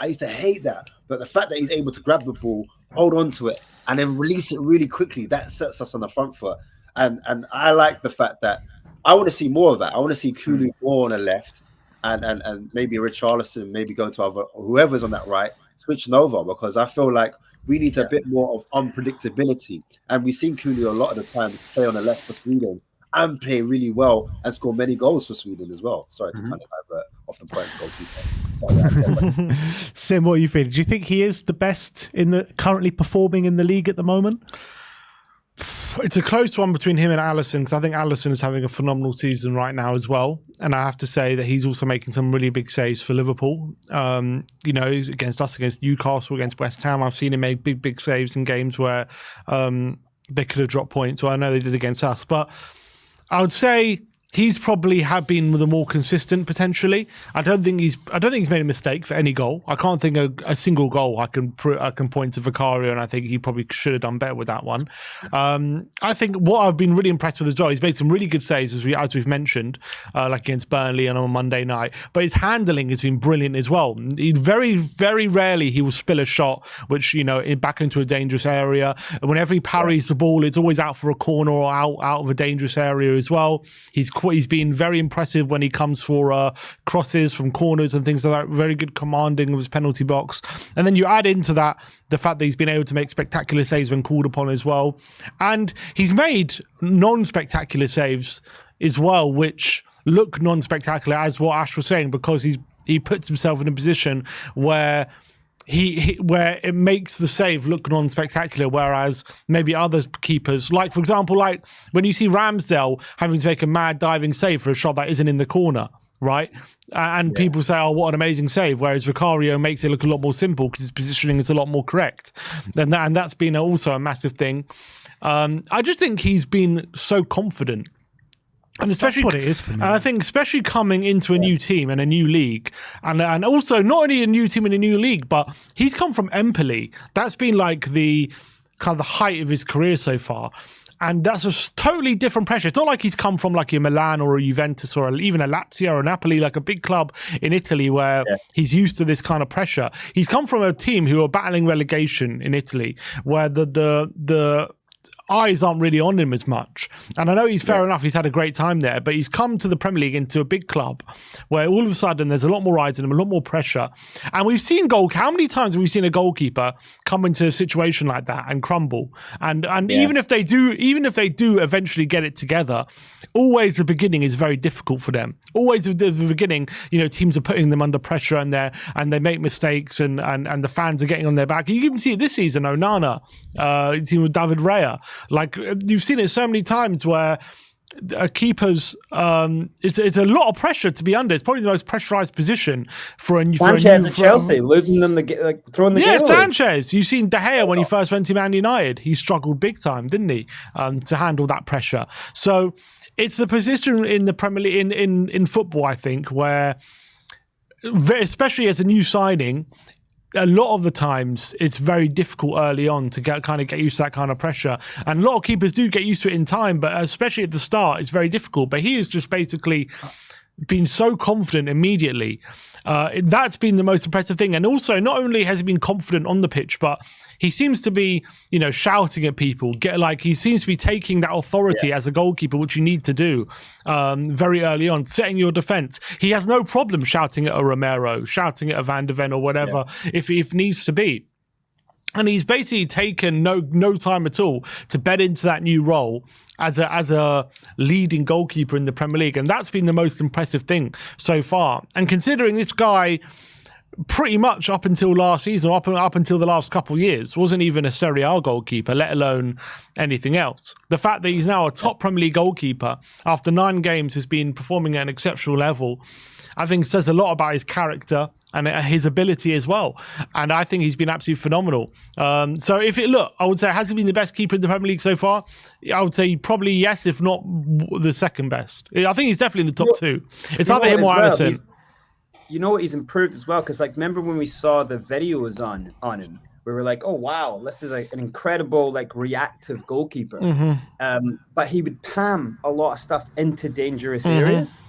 I used to hate that. But the fact that he's able to grab the ball, hold on to it, and then release it really quickly, that sets us on the front foot. And I like the fact that I want to see more of that. I want to see Kulu more on the left, and maybe Richarlison, maybe going to whoever's on that right, switching over, because I feel like we need a bit more of unpredictability. And we've seen Kulu a lot of the times play on the left for Sweden and play really well and score many goals for Sweden as well. Sorry to kind of divert off the point, goalkeeper. Sim, what are you feeling? Do you think he is the best currently performing in the league at the moment? It's a close one between him and Alisson, because I think Alisson is having a phenomenal season right now as well. And I have to say that he's also making some really big saves for Liverpool. Against us, against Newcastle, against West Ham. I've seen him make big saves in games where they could have dropped points. Well, I know they did against us, but I would say he's probably been the more consistent potentially. I don't think he's made a mistake for any goal. I can't think of a single goal I can point to Vicario, and I think he probably should have done better with that one. I think what I've been really impressed with as well, he's made some really good saves as we've mentioned, like against Burnley and on Monday night. But his handling has been brilliant as well. He very, very rarely he will spill a shot, which back into a dangerous area. And whenever he parries the ball, it's always out for a corner or out of a dangerous area as well. He's been very impressive when he comes for crosses from corners and things like that. Very good commanding of his penalty box. And then you add into that the fact that he's been able to make spectacular saves when called upon as well. And he's made non-spectacular saves as well, which look non-spectacular, as what Ash was saying, because he puts himself in a position where where it makes the save look non-spectacular, whereas maybe other keepers, like for example, like when you see Ramsdale having to make a mad diving save for a shot that isn't in the corner, right? And people say, oh, what an amazing save, whereas Vicario makes it look a lot more simple because his positioning is a lot more correct. And that's been also a massive thing. I just think he's been so confident. And especially that's what it is for me. And I think especially coming into a new team and a new league, and also not only a new team and a new league, but he's come from Empoli. That's been like the kind of the height of his career so far. And that's a totally different pressure. It's not like he's come from like a Milan or a Juventus or even a Lazio or a Napoli, like a big club in Italy where he's used to this kind of pressure. He's come from a team who are battling relegation in Italy, where the eyes aren't really on him as much. And I know he's fair enough, he's had a great time there, but he's come to the Premier League into a big club where all of a sudden there's a lot more eyes on him, a lot more pressure. And we've seen how many times have we seen a goalkeeper come into a situation like that and crumble? And even if they do eventually get it together, always the beginning is very difficult for them. Always at the beginning, teams are putting them under pressure and they make mistakes and the fans are getting on their back. You can even see it this season, Onana, team with David Raya. Like, you've seen it so many times where keepers, it's a lot of pressure to be under. It's probably the most pressurized position for a new Sanchez at Chelsea, losing them throwing the game away. Sanchez. You've seen De Gea when he first went to Man United. He struggled big time, didn't he, to handle that pressure. So it's the position in the Premier League in football, I think, where especially as a new signing, a lot of the times it's very difficult early on to get used to that kind of pressure. And a lot of keepers do get used to it in time, but especially at the start, it's very difficult. But he has just basically been so confident immediately. That's been the most impressive thing. And also, not only has he been confident on the pitch, but he seems to be, shouting at people. He seems to be taking that authority as a goalkeeper, which you need to do very early on, setting your defence. He has no problem shouting at a Romero, shouting at a Van de Ven or whatever, if needs to be. And he's basically taken no time at all to bed into that new role as a leading goalkeeper in the Premier League. And that's been the most impressive thing so far. And considering this guy pretty much up until last season, up until the last couple of years, wasn't even a Serie A goalkeeper, let alone anything else. The fact that he's now a top Premier League goalkeeper after 9 games has been performing at an exceptional level, I think says a lot about his character and his ability as well. And I think he's been absolutely phenomenal. So I would say, has he been the best keeper in the Premier League so far? I would say probably yes, if not the second best. I think he's definitely in the top 2. It's either him or Allison. You know what, he's improved as well, because like, remember when we saw the videos on him, we were like, oh wow, this is like an incredible like reactive goalkeeper. But he would palm a lot of stuff into dangerous areas.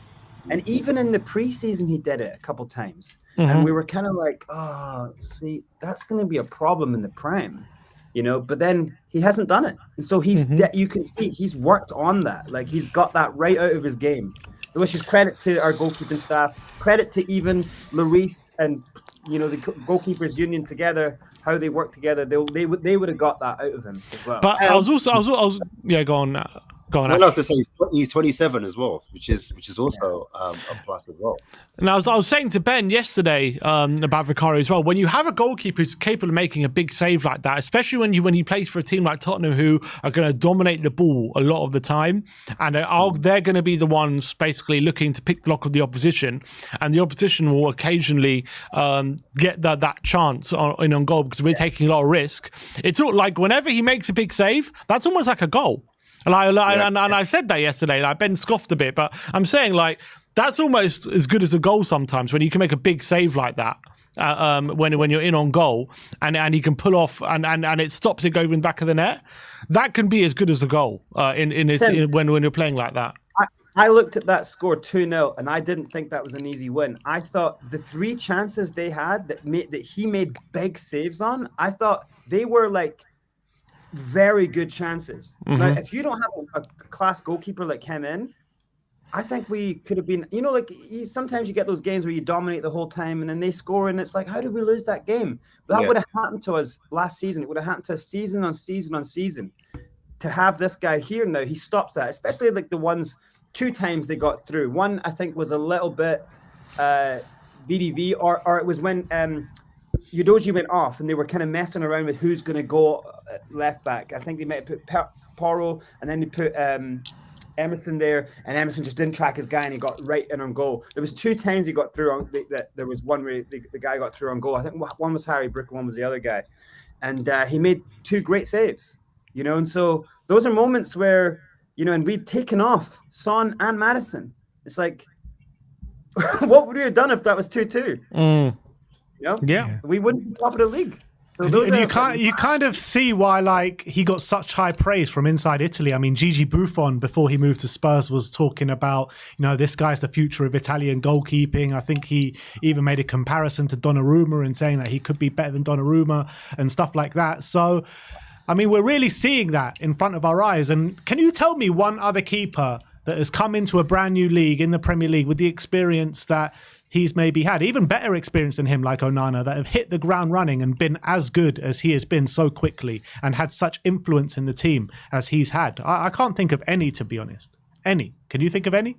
And even in the preseason, he did it a couple times. And we were kind of like, oh, see, that's going to be a problem in the Prem, you know. But then he hasn't done it, and so he's you can see he's worked on that. Like, he's got that right out of his game, which is credit to our goalkeeping staff, credit to even Lloris and, you know, the goalkeepers union together, how they work together. They would have got that out of him as well. But I was yeah, go on. Go on. Well, I was going to say he's 27 as well, which is also a plus as well. And I was saying to Ben yesterday about Vicario as well. When you have a goalkeeper who's capable of making a big save like that, especially when he plays for a team like Tottenham, who are going to dominate the ball a lot of the time, and they're going to be the ones basically looking to pick the lock of the opposition, and the opposition will occasionally get that chance on goal because we're taking a lot of risk. It's all like whenever he makes a big save, that's almost like a goal. And I said that yesterday. Like, Ben scoffed a bit, but I'm saying like that's almost as good as a goal sometimes when you can make a big save like that. When you're in on goal and he can pull off and it stops it going in the back of the net, that can be as good as a goal when you're playing like that. I looked at that score 2-0 and I didn't think that was an easy win. I thought the 3 chances they had that he made big saves on, I thought they were like very good chances. Now, if you don't have a class goalkeeper like him in, I think we could have been, you know, like sometimes you get those games where you dominate the whole time and then they score and it's like, how did we lose that game? But that would have happened to us last season. It would have happened to us season on season on season. To have this guy here now, he stops that, especially like the ones 2 times they got through. One, I think, was a little bit VDV, or it was when Udogie went off and they were kind of messing around with who's going to go left back. I think they might have put Porro and then they put Emerson there, and Emerson just didn't track his guy and he got right in on goal. There was 2 times he got through on there was one where the guy got through on goal. I think one was Harry Brick, one was the other guy, and he made 2 great saves, you know. And so those are moments where, you know, and we'd taken off Son and Maddison. It's like, what would we have done if that was 2-2? You know? Yeah, we wouldn't be top of the league. So and you kind of see why like he got such high praise from inside Italy. I mean, Gigi Buffon, before he moved to Spurs, was talking about, you know, this guy's the future of Italian goalkeeping. I think he even made a comparison to Donnarumma and saying that he could be better than Donnarumma and stuff like that. So, I mean, we're really seeing that in front of our eyes. And can you tell me one other keeper that has come into a brand new league in the Premier League with the experience that he's maybe had, even better experience than him, like Onana, that have hit the ground running and been as good as he has been so quickly and had such influence in the team as he's had? I can't think of any, to be honest. Any? Can you think of any?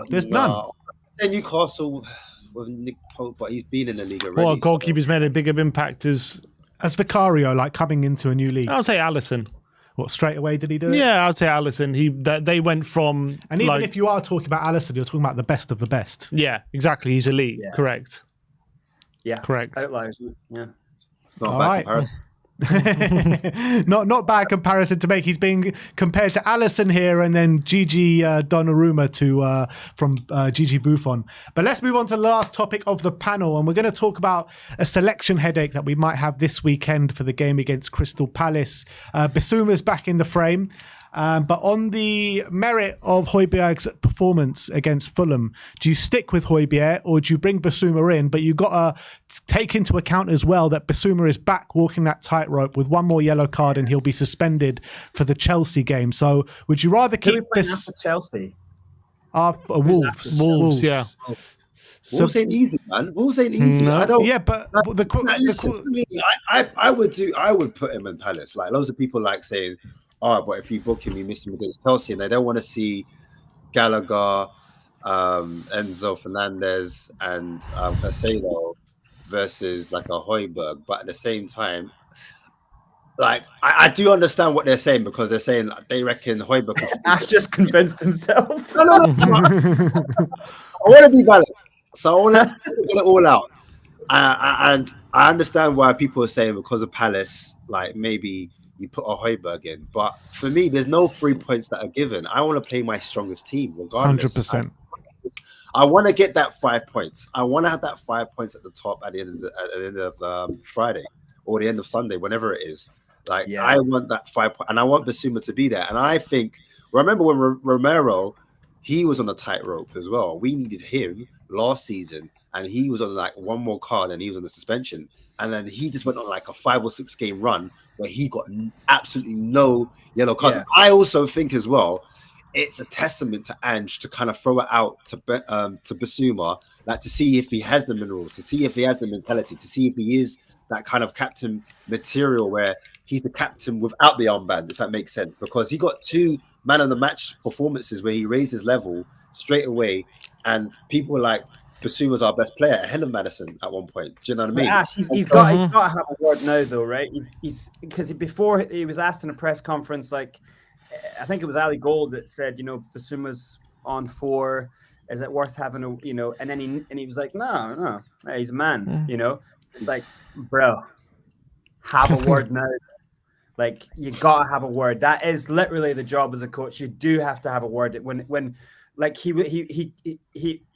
There's none. Newcastle with Nick Pope, but he's been in the league already. Well, goalkeeper's made a bigger impact as Vicario, like coming into a new league. I would say Allison. What, straight away did he do it? Yeah, I'd say Allison. They went from... And even if you are talking about Allison, you're talking about the best of the best. Yeah, exactly. He's elite. Yeah. Correct. Yeah. Correct. Outliers. Yeah. It's not a bad comparison. not bad comparison to make. He's being compared to Allison here, and then Gigi Donnarumma from Gigi Buffon. But let's move on to the last topic of the panel, and we're going to talk about a selection headache that we might have this weekend for the game against Crystal Palace. Bissouma's back in the frame. But on the merit of Højbjerg's performance against Fulham, do you stick with Højbjerg or do you bring Bissouma in? But you've got to take into account as well that Bissouma is back walking that tightrope with one more yellow card and he'll be suspended for the Chelsea game. So would you rather keep this... Chelsea? Wolves. Wolves, yeah. So Wolves ain't easy, man. Wolves ain't easy. No. I don't. yeah, but Listen to me. I would put him in Palace. Like loads of people like saying, "Oh, but if you book him, you miss him against Chelsea," and they don't want to see Gallagher, Enzo Fernandez, and Casado versus like a Højbjerg. But at the same time, like I do understand what they're saying because they're saying like, they reckon Højbjerg. Ash just convinced himself. No. I want to be balanced, so I want to get it all out. And I understand why people are saying because of Palace, like maybe you put a Højbjerg in. But for me, there's no 3 points that are given. I want to play my strongest team, regardless. 100%. I want to get that 5 points. I want to have that 5 points at the top at the end of Friday or the end of Sunday, whenever it is. Like I want that 5 points, and I want Basuma to be there. And I think, remember when Romero, he was on a tightrope as well. We needed him last season, and he was on like one more card, and he was on the suspension. And then he just went on like a 5 or 6 game run where he got absolutely no yellow cards. Yeah. I also think as well, it's a testament to Ange to kind of throw it out to Basuma, like to see if he has the minerals, to see if he has the mentality, to see if he is that kind of captain material where he's the captain without the armband, if that makes sense. Because he got 2 man of the match performances where he raised his level straight away, and people were like, Basuma's our best player ahead of Maddison at one point. Do you know what I mean? Ash, he's got to have a word now, though, right? He's because before he was asked in a press conference, like I think it was Ali Gold that said, Basuma's on 4. Is it worth having a, And then he was like, no, he's a man. It's like, bro, have a word now. Like you gotta have a word. That is literally the job as a coach. You do have to have a word. When like he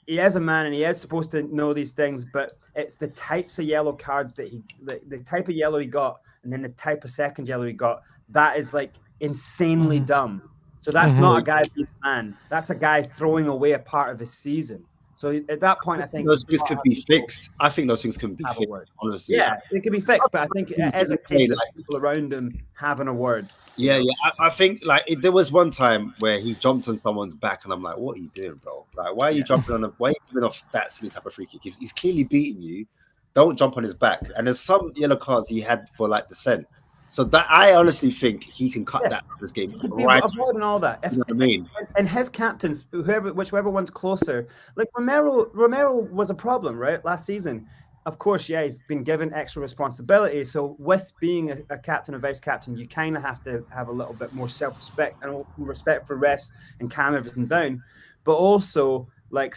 is a man and he is supposed to know these things, but it's the types of yellow cards that the type of yellow he got, and then the type of second yellow he got. That is like insanely dumb. So that's not a guy being a man. That's a guy throwing away a part of his season. So at that point, I think those things could be fixed. I think those things can be fixed, honestly. Yeah, it can be fixed, but I think as a case of people around him having a word. Yeah. I think like there was one time where he jumped on someone's back, and I'm like, "What are you doing, bro? Like, why are you jumping on? Why are you giving off that silly type of free kick? He's clearly beating you. Don't jump on his back." And there's some yellow cards he had for like dissent. So that I honestly think he can cut that from this game. Right, avoiding all that. You know what I mean? And his captains, whichever one's closer, like Romero was a problem, right? Last season, of course, he's been given extra responsibility. So with being a captain or vice captain, you kind of have to have a little bit more self-respect and respect for refs and calm everything down. But also, like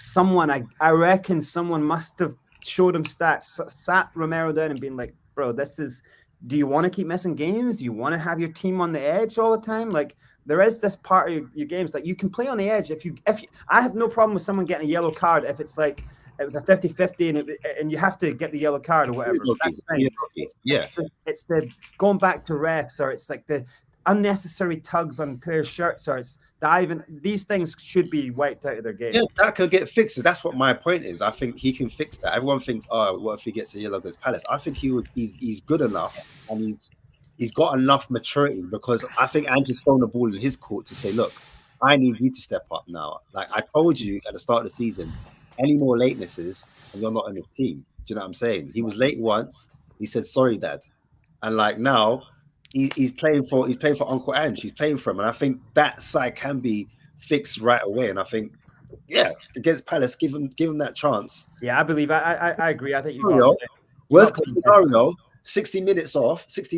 I reckon someone must have showed him stats, sat Romero down and been like, bro, do you want to keep missing games? Do you want to have your team on the edge all the time? Like there is this part of your games that you can play on the edge. If you, I have no problem with someone getting a yellow card if it's like it was a 50-50 and you have to get the yellow card or whatever. That's fine. Yeah. It's the going back to refs, or it's like the unnecessary tugs on players' shirts, or it's diving. These things should be wiped out of their game. Yeah, that could get fixed. That's what my point is. I think he can fix that. Everyone thinks, oh, what if he gets a yellow against Palace? I think he's good enough, and he's got enough maturity, because I think Andrew's thrown the ball in his court to say, look, I need you to step up now. Like I told you at the start of the season, any more latenesses and you're not on his team. Do you know what I'm saying? He was late once. He said, sorry, Dad. And like now, he's playing for Uncle Ange. He's playing for him. And I think that side can be fixed right away. And I think, against Palace, give him that chance. Yeah, I believe I agree. I think worst case scenario, 60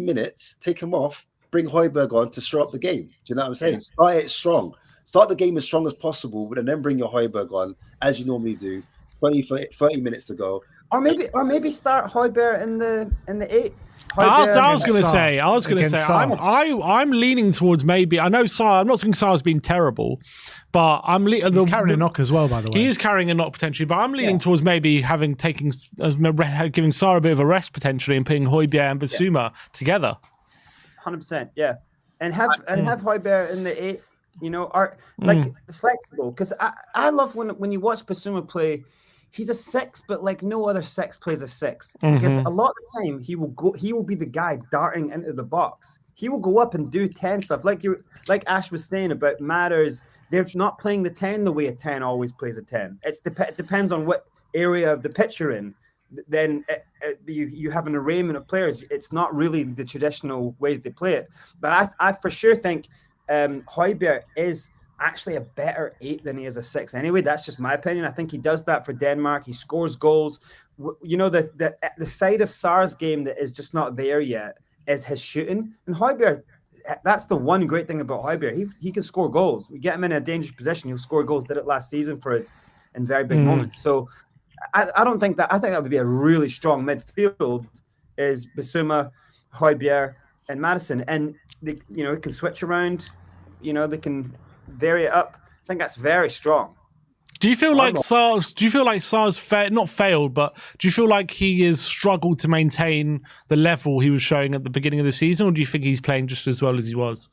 minutes, take him off, bring Højbjerg on to show up the game. Do you know what I'm saying? Start it strong. Start the game as strong as possible, but then bring your Højbjerg on as you normally do. 30 minutes to go. Or maybe start Højbjerg in the 8. I was going to say, I'm leaning towards maybe. I know Sarr. I'm not saying Sarr's been terrible, but he's carrying a knock as well. By the way, he is carrying a knock potentially. But I'm leaning towards maybe giving Sarr a bit of a rest potentially and putting Højbjerg and Basuma together. 100%, yeah, and have Højbjerg in the 8. Flexible, because I love when you watch Basuma play. He's a 6, but like no other 6 plays a 6. Because a lot of the time he will be the guy darting into the box. He will go up and do 10 stuff. Like Ash was saying about Matters, they're not playing the 10 the way a 10 always plays a 10. It depends on what area of the pitch you're in, then you have an arrayment of players. It's not really the traditional ways they play it. But I for sure think Højbjerg is actually a better 8 than he is a 6 anyway. That's just my opinion. I think he does that for Denmark. He scores goals. You know, the side of Sar's game that is just not there yet is his shooting. And Højbjerg, that's the one great thing about Højbjerg. He can score goals. We get him in a dangerous position, he'll score goals. Did it last season for us in very big moments. So I don't think that. I think that would be a really strong midfield is Bissouma, Højbjerg, and Madison. And they, it can switch around. They can vary it up. I think that's very strong. Do you feel like SARS? Do you feel like SARS not failed, but do you feel like he has struggled to maintain the level he was showing at the beginning of the season, or do you think he's playing just as well as he was?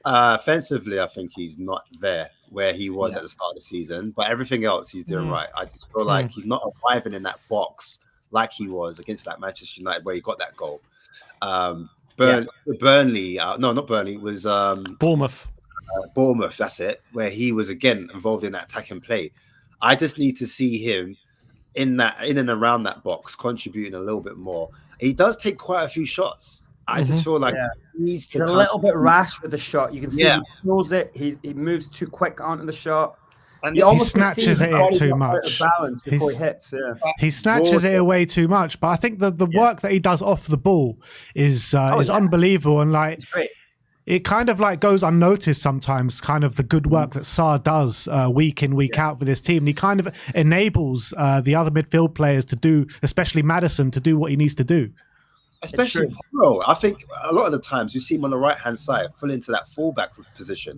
Offensively, I think he's not there where he was at the start of the season, but everything else he's doing right. I just feel like he's not arriving in that box like he was against that Manchester United where he got that goal. Burnley, no, not Burnley, it was Bournemouth. Bournemouth, that's it, where he was again involved in that attacking play. I just need to see him in and around that box, contributing a little bit more. He does take quite a few shots. I just feel like he needs to. He's a little bit rash with the shot. You can see he throws it. He moves too quick onto the shot. And he snatches it too much. Before he hits. He snatches it away too much. But I think the work that he does off the ball is unbelievable, and like it kind of like goes unnoticed sometimes. Kind of the good work that Sar does week in, week out with his team. And he kind of enables the other midfield players to do, especially Madison, to do what he needs to do. Especially Porro. I think a lot of the times you see him on the right-hand side, full into that fullback position,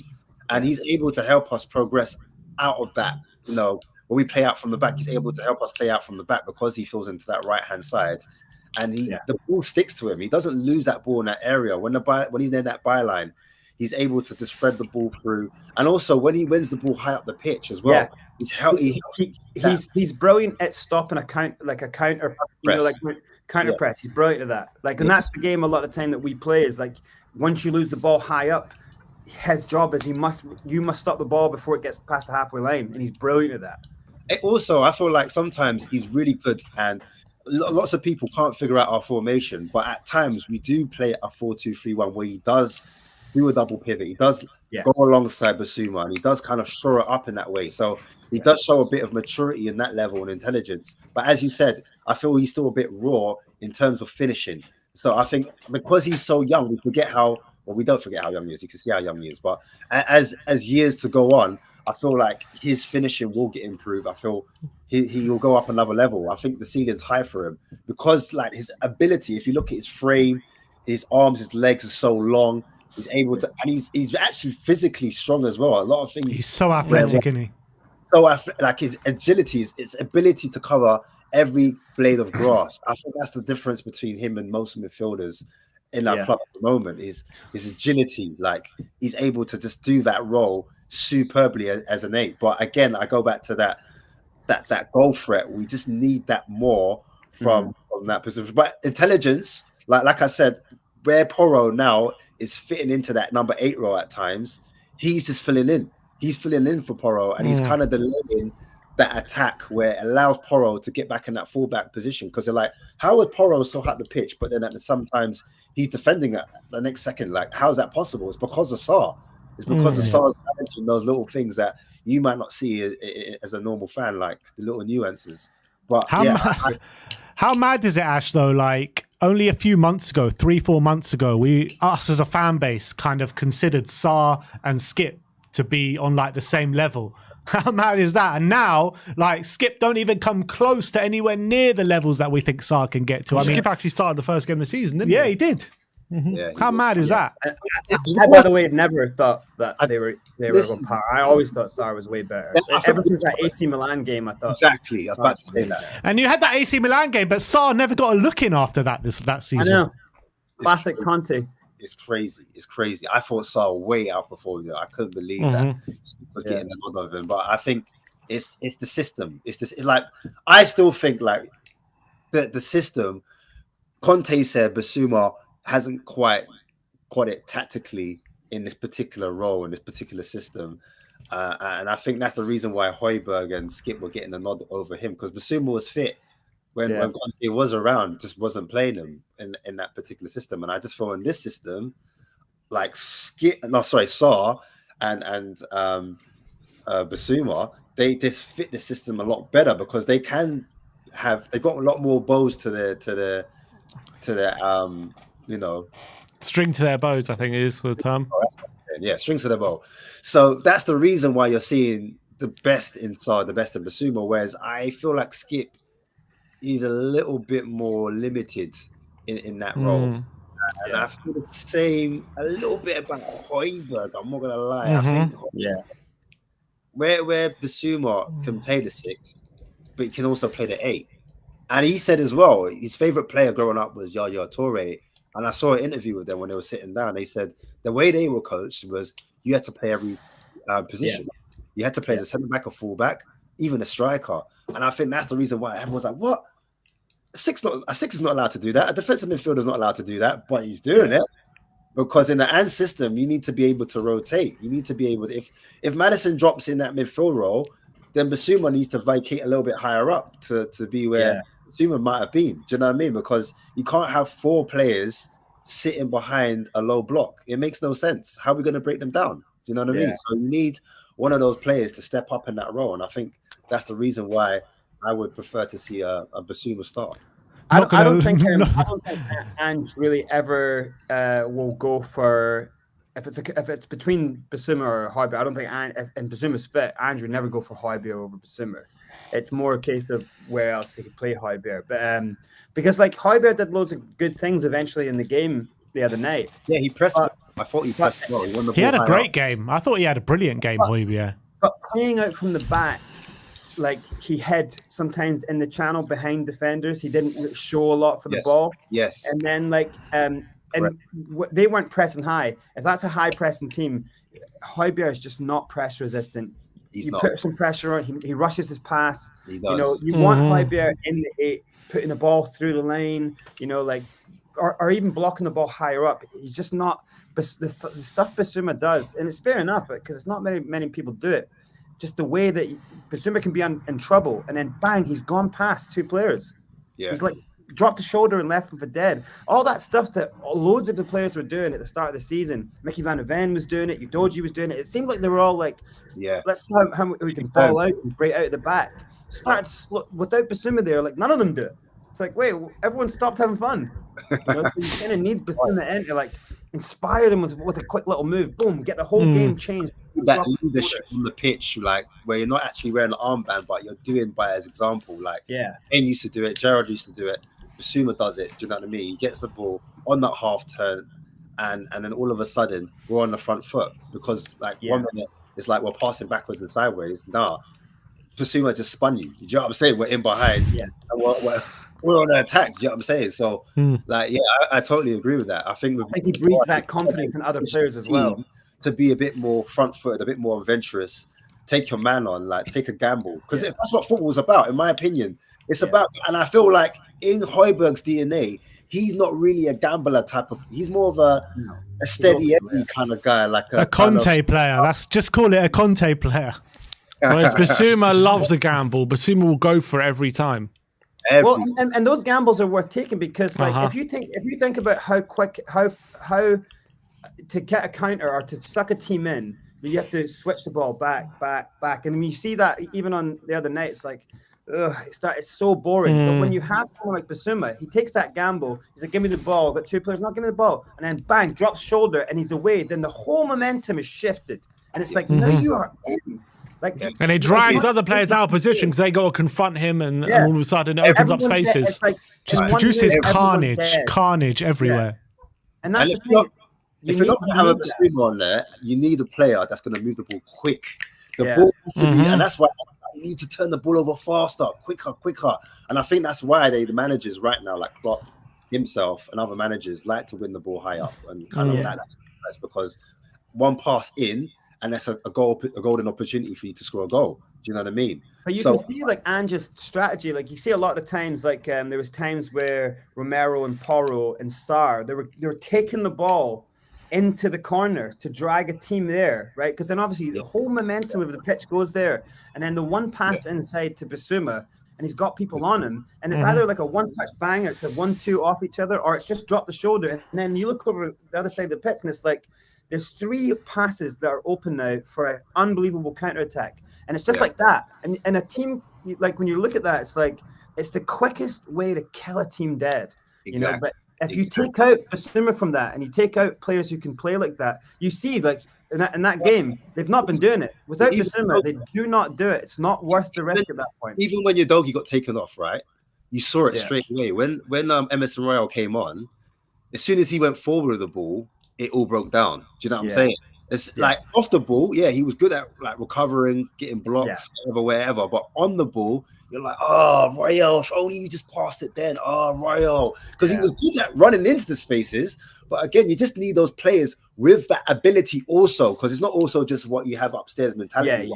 and he's able to help us progress out of that. When we play out from the back, he's able to help us play out from the back because he fills into that right-hand side, and the ball sticks to him. He doesn't lose that ball in that area. When he's near that byline, he's able to just thread the ball through, and also when he wins the ball high up the pitch as well. He's brilliant at stopping a counter, counter press. He's brilliant at that. And that's the game a lot of time that we play is like once you lose the ball high up, his job is you must stop the ball before it gets past the halfway line, and he's brilliant at that. Also, I feel like sometimes he's really good, and lots of people can't figure out our formation, but at times we do play a 4-2-3-1 where he does do a double pivot. He does go alongside Bissouma, and he does kind of shore it up in that way. So he does show a bit of maturity in that level and intelligence. But as you said, I feel he's still a bit raw in terms of finishing. So I think because he's so young, we don't forget how young he is. You can see how young he is. But as years to go on, I feel like his finishing will get improved. I feel he will go up another level. I think the ceiling's high for him because like his ability, if you look at his frame, his arms, his legs are so long. He's able to, and he's actually physically strong as well. A lot of things. He's so athletic, isn't he? So like his agility, his ability to cover every blade of grass. I think that's the difference between him and most midfielders in our club at the moment. Is his agility. Like he's able to just do that role superbly as an 8. But again, I go back to that goal threat. We just need that more from that position. But intelligence, like I said, where Porro now is fitting into that number 8 role at times, he's just filling in. He's filling in for Porro, and he's kind of delaying that attack where it allows Porro to get back in that fullback position. Because they're like, how is Porro so hot the pitch, but then sometimes he's defending it the next second? Like, how is that possible? It's because of Sar. It's because of Sar's managing those little things that you might not see as a normal fan, like the little nuances. But how mad is it, Ash, though? Like, only a few months ago, 3-4 months ago, us as a fan base kind of considered Sar and Skip to be on like the same level. How mad is that? And now, like, Skip don't even come close to anywhere near the levels that we think Sar can get to. Skip actually started the first game of the season, didn't he? Yeah, he did. Yeah, how mad is that? I, by the way, never thought that they were on par. I always thought Sar was way better. Ever since that AC Milan game, I thought exactly. I was about to say that. And you had that AC Milan game, but Sar never got a look in after that season. I know. Classic Conte. It's crazy. It's crazy. I thought Sar way outperformed him. I couldn't believe that he was getting the nod of him. But I think it's the system. It's like I still think like the system. Conte said Bissouma hasn't quite got it tactically in this particular role, in this particular system. And I think that's the reason why Højbjerg and Skip were getting the nod over him, because Basuma was fit when Conte was around, just wasn't playing him in that particular system. And I just feel in this system, like Sarr and Basuma, they just fit the system a lot better because they've got a lot more bows to their string to their bows, I think is the term. Yeah, strings to the bow. So that's the reason why you're seeing the best in Sarr, the best in Basuma, whereas I feel like Skip, he's a little bit more limited in that role. And I feel the same a little bit about Højbjerg. I'm not gonna lie. I think where Basuma can play the 6, but he can also play the 8. And he said as well, his favorite player growing up was Yaya Toure. And I saw an interview with them when they were sitting down. They said the way they were coached was you had to play every position. You had to play as a centre back, a full back, even a striker. And I think that's the reason why everyone's like, what? A six is not allowed to do that. A defensive midfielder is not allowed to do that, but he's doing it. Because in the AND system, you need to be able to rotate. You need to be able to, if Maddison drops in that midfield role, then Basuma needs to vacate a little bit higher up to be where Basuma might have been. Do you know what I mean? Because you can't have 4 players sitting behind a low block. It makes no sense. How are we going to break them down? Do you know what I mean? So you need one of those players to step up in that role. And I think that's the reason why I would prefer to see a Basuma start. I don't think Ange really ever will go for if it's between Basuma or Højbjerg. I don't think and Basuma's fit, Ange would never go for Højbjerg over Basuma. It's more a case of where else he could play Højbjerg. But because like Højbjerg did loads of good things eventually in the game the other night. Yeah, he pressed. I thought he pressed well. He won the ball. He had a great game. I thought he had a brilliant game, Højbjerg. But playing out from the back, like he had sometimes in the channel behind defenders, he didn't really show a lot for the ball. Yes. And then they weren't pressing high. If that's a high pressing team, Højbjerg is just not press resistant. He's you not. Put some pressure on. He rushes his pass. He does. You want Højbjerg in the 8, putting the ball through the lane. Or even blocking the ball higher up. He's just not the stuff Basuma does, and it's fair enough because it's not many people do it. Just the way that Basuma can be in trouble, and then bang, he's gone past 2 players. Yeah, he's like dropped the shoulder and left him for dead. All that stuff that loads of the players were doing at the start of the season. Mickey Van de Ven was doing it. Udogie was doing it. It seemed like they were all like, let's see how we can ball out and break out at the back. Without Basuma there, like none of them do it. It's like, wait, everyone stopped having fun. So you kind of need Basuma in to like inspire them with a quick little move. Boom, get the whole game changed. That leadership on the pitch, like where you're not actually wearing an armband, but you're doing by as example. Like Ben used to do it, Gerrard used to do it, Basuma does it. Do you know what I mean? He gets the ball on that half turn, and then all of a sudden we're on the front foot because 1 minute it's like we're passing backwards and sideways. Nah, Basuma just spun you. Do you know what I'm saying? We're in behind. Yeah. And we're on an attack. Do you know what I'm saying? So, I totally agree with that. I think he breeds that confidence in other players as well. To be a bit more front-footed, a bit more adventurous, take your man on, like take a gamble. Because that's what football's about, in my opinion. It's about, and I feel like in Højbjerg's DNA, he's not really a gambler type of. He's more of a steady Eddie kind of guy, like a Conte player. Let's just call it a Conte player. Whereas Basuma loves a gamble. Basuma will go for it every time. Well, and those gambles are worth taking because, like, if you think about how to get a counter or to suck a team in, you have to switch the ball back, and when you see that even on the other night, it's like, it's so boring. But when you have someone like Basuma, he takes that gamble. He's like, "Give me the ball." I've got 2 players, not give me the ball, and then bang, drops shoulder, and he's away. Then the whole momentum is shifted, and it's like, now you are in. Like, and he drags other players out of position because they got to confront him, and all of a sudden it opens up spaces. Just produces carnage everywhere. And that's the thing. If you're not going to have a Basuma on there, you need a player that's going to move the ball quick. The ball has to be, and that's why you need to turn the ball over faster, quicker. And I think that's why the managers right now, like Klopp himself and other managers, like to win the ball high up and kind of like that. That's because one pass in, and that's a golden opportunity for you to score a goal. Do you know what I mean? But you can see like Ange's strategy. Like you see a lot of times, like there was times where Romero and Porro and Sarr, they were taking the ball into the corner to drag a team there, right? Because then obviously the whole momentum of the pitch goes there, and then the one pass inside to Basuma, and he's got people on him, and it's either like a one-touch bang, it's a 1-2 off each other, or it's just drop the shoulder, and then you look over the other side of the pitch, and it's like there's 3 passes that are open now for an unbelievable counter-attack, and it's just like that. And a team, like when you look at that, it's like it's the quickest way to kill a team dead, you know. But if you take out Basuma from that, and you take out players who can play like that, you see, like in that game, they've not been doing it. Without Basuma, they do not do it. It's not worth the risk at that point. Even when your doggy got taken off, right? You saw it straight away. When Emerson Royale came on, as soon as he went forward with the ball, it all broke down. Do you know what I'm saying? It's like off the ball, he was good at like recovering, getting blocks, wherever. But on the ball, you're like, oh, Royale, if only you just passed it then. Oh, Royale. Because he was good at running into the spaces. But again, you just need those players with that ability also, because it's not also just what you have upstairs mentality.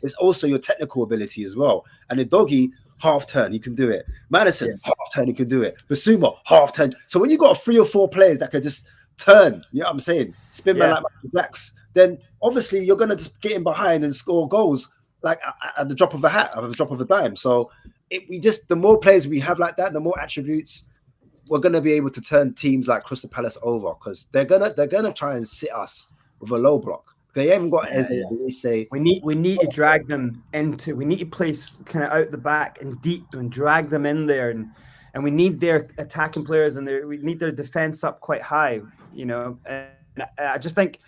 It's also your technical ability as well. And the doggy, half turn, he can do it. Madison, half turn, he can do it. Basuma, half turn. So when you got 3 or 4 players that can just turn, you know what I'm saying? Spin man like Michael Blacks, then obviously you're gonna just get in behind and score goals like at the drop of a hat, at the drop of a dime. So the more players we have like that, the more attributes, we're gonna be able to turn teams like Crystal Palace over, because they're gonna try and sit us with a low block. They haven't got as they say. We need to drag them into. We need to play kind of out the back and deep and drag them in there, and we need their attacking players and we need their defense up quite high. You know, and I just think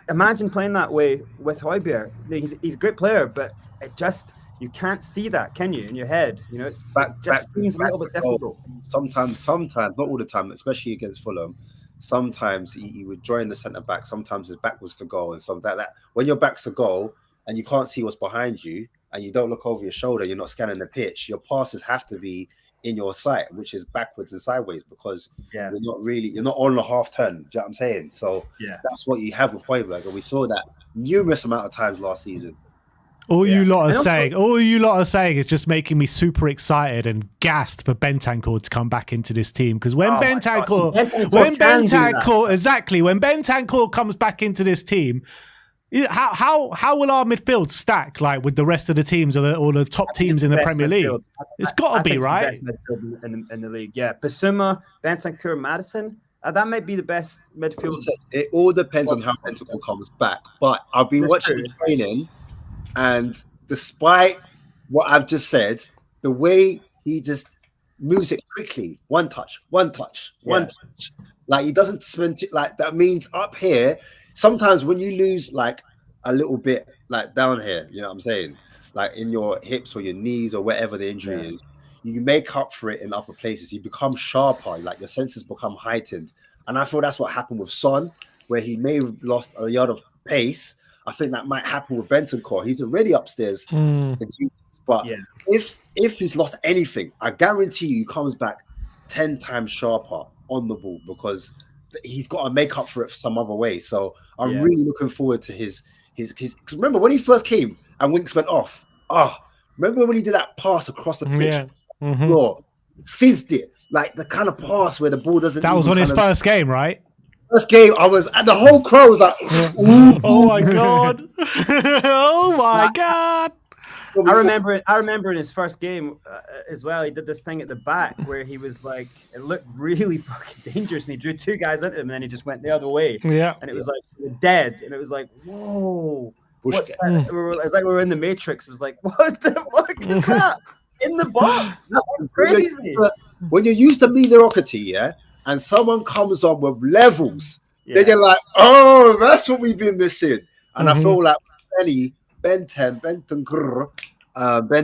imagine playing that way with Højbjerg. He's a great player, but you can't see that, can you, in your head? You know, it just seems a little bit difficult. Sometimes, not all the time, especially against Fulham. Sometimes he would join the centre back. Sometimes his back was to goal, and something like that. When your back's to goal and you can't see what's behind you, and you don't look over your shoulder, you're not scanning the pitch. Your passes have to be in your sight, which is backwards and sideways, because you're not on the half turn. Do you know what I'm saying? So that's what you have with Højbjerg, and we saw that numerous amount of times last season. All you lot are saying is just making me super excited and gassed for Bentancur to come back into this team. Because when Bentancur comes back into this team, how will our midfield stack like with the rest of the teams or the top teams in the Premier League? It's got to be right. Best midfield in the league, Basuma, Bentancur, Madison. That might be the best midfield. It all depends on how Bentancur comes back. But I've been watching training. And despite what I've just said, the way he just moves it quickly, one touch. Like he doesn't spend it, like that means up here. Sometimes when you lose like a little bit like down here, you know what I'm saying? Like in your hips or your knees or wherever the injury is, you make up for it in other places. You become sharper, like your senses become heightened. And I feel that's what happened with Son, where he may have lost a yard of pace. I think that might happen with Bentancur. He's already upstairs. But if he's lost anything, I guarantee you he comes back 10 times sharper on the ball, because he's got to make up for it some other way. So I'm really looking forward to his. Because remember when he first came and Winks went off? Remember when he did that pass across the pitch? Fizzed it, like the kind of pass where the ball doesn't. That was on his first game, right? First game, I was, and the whole crowd was like, "Oh my god, oh my god!" I remember in his first game as well. He did this thing at the back where he was like, it looked really fucking dangerous, and he drew 2 guys into him, and then he just went the other way. And it was like dead, and it was like, whoa, what's that? It's like we were in the Matrix. It was like, what the fuck is that in the box? That's crazy. When you're used to mediocrity, and someone comes on with levels, then you're like, oh, that's what we've been missing. And I feel like Bentancur,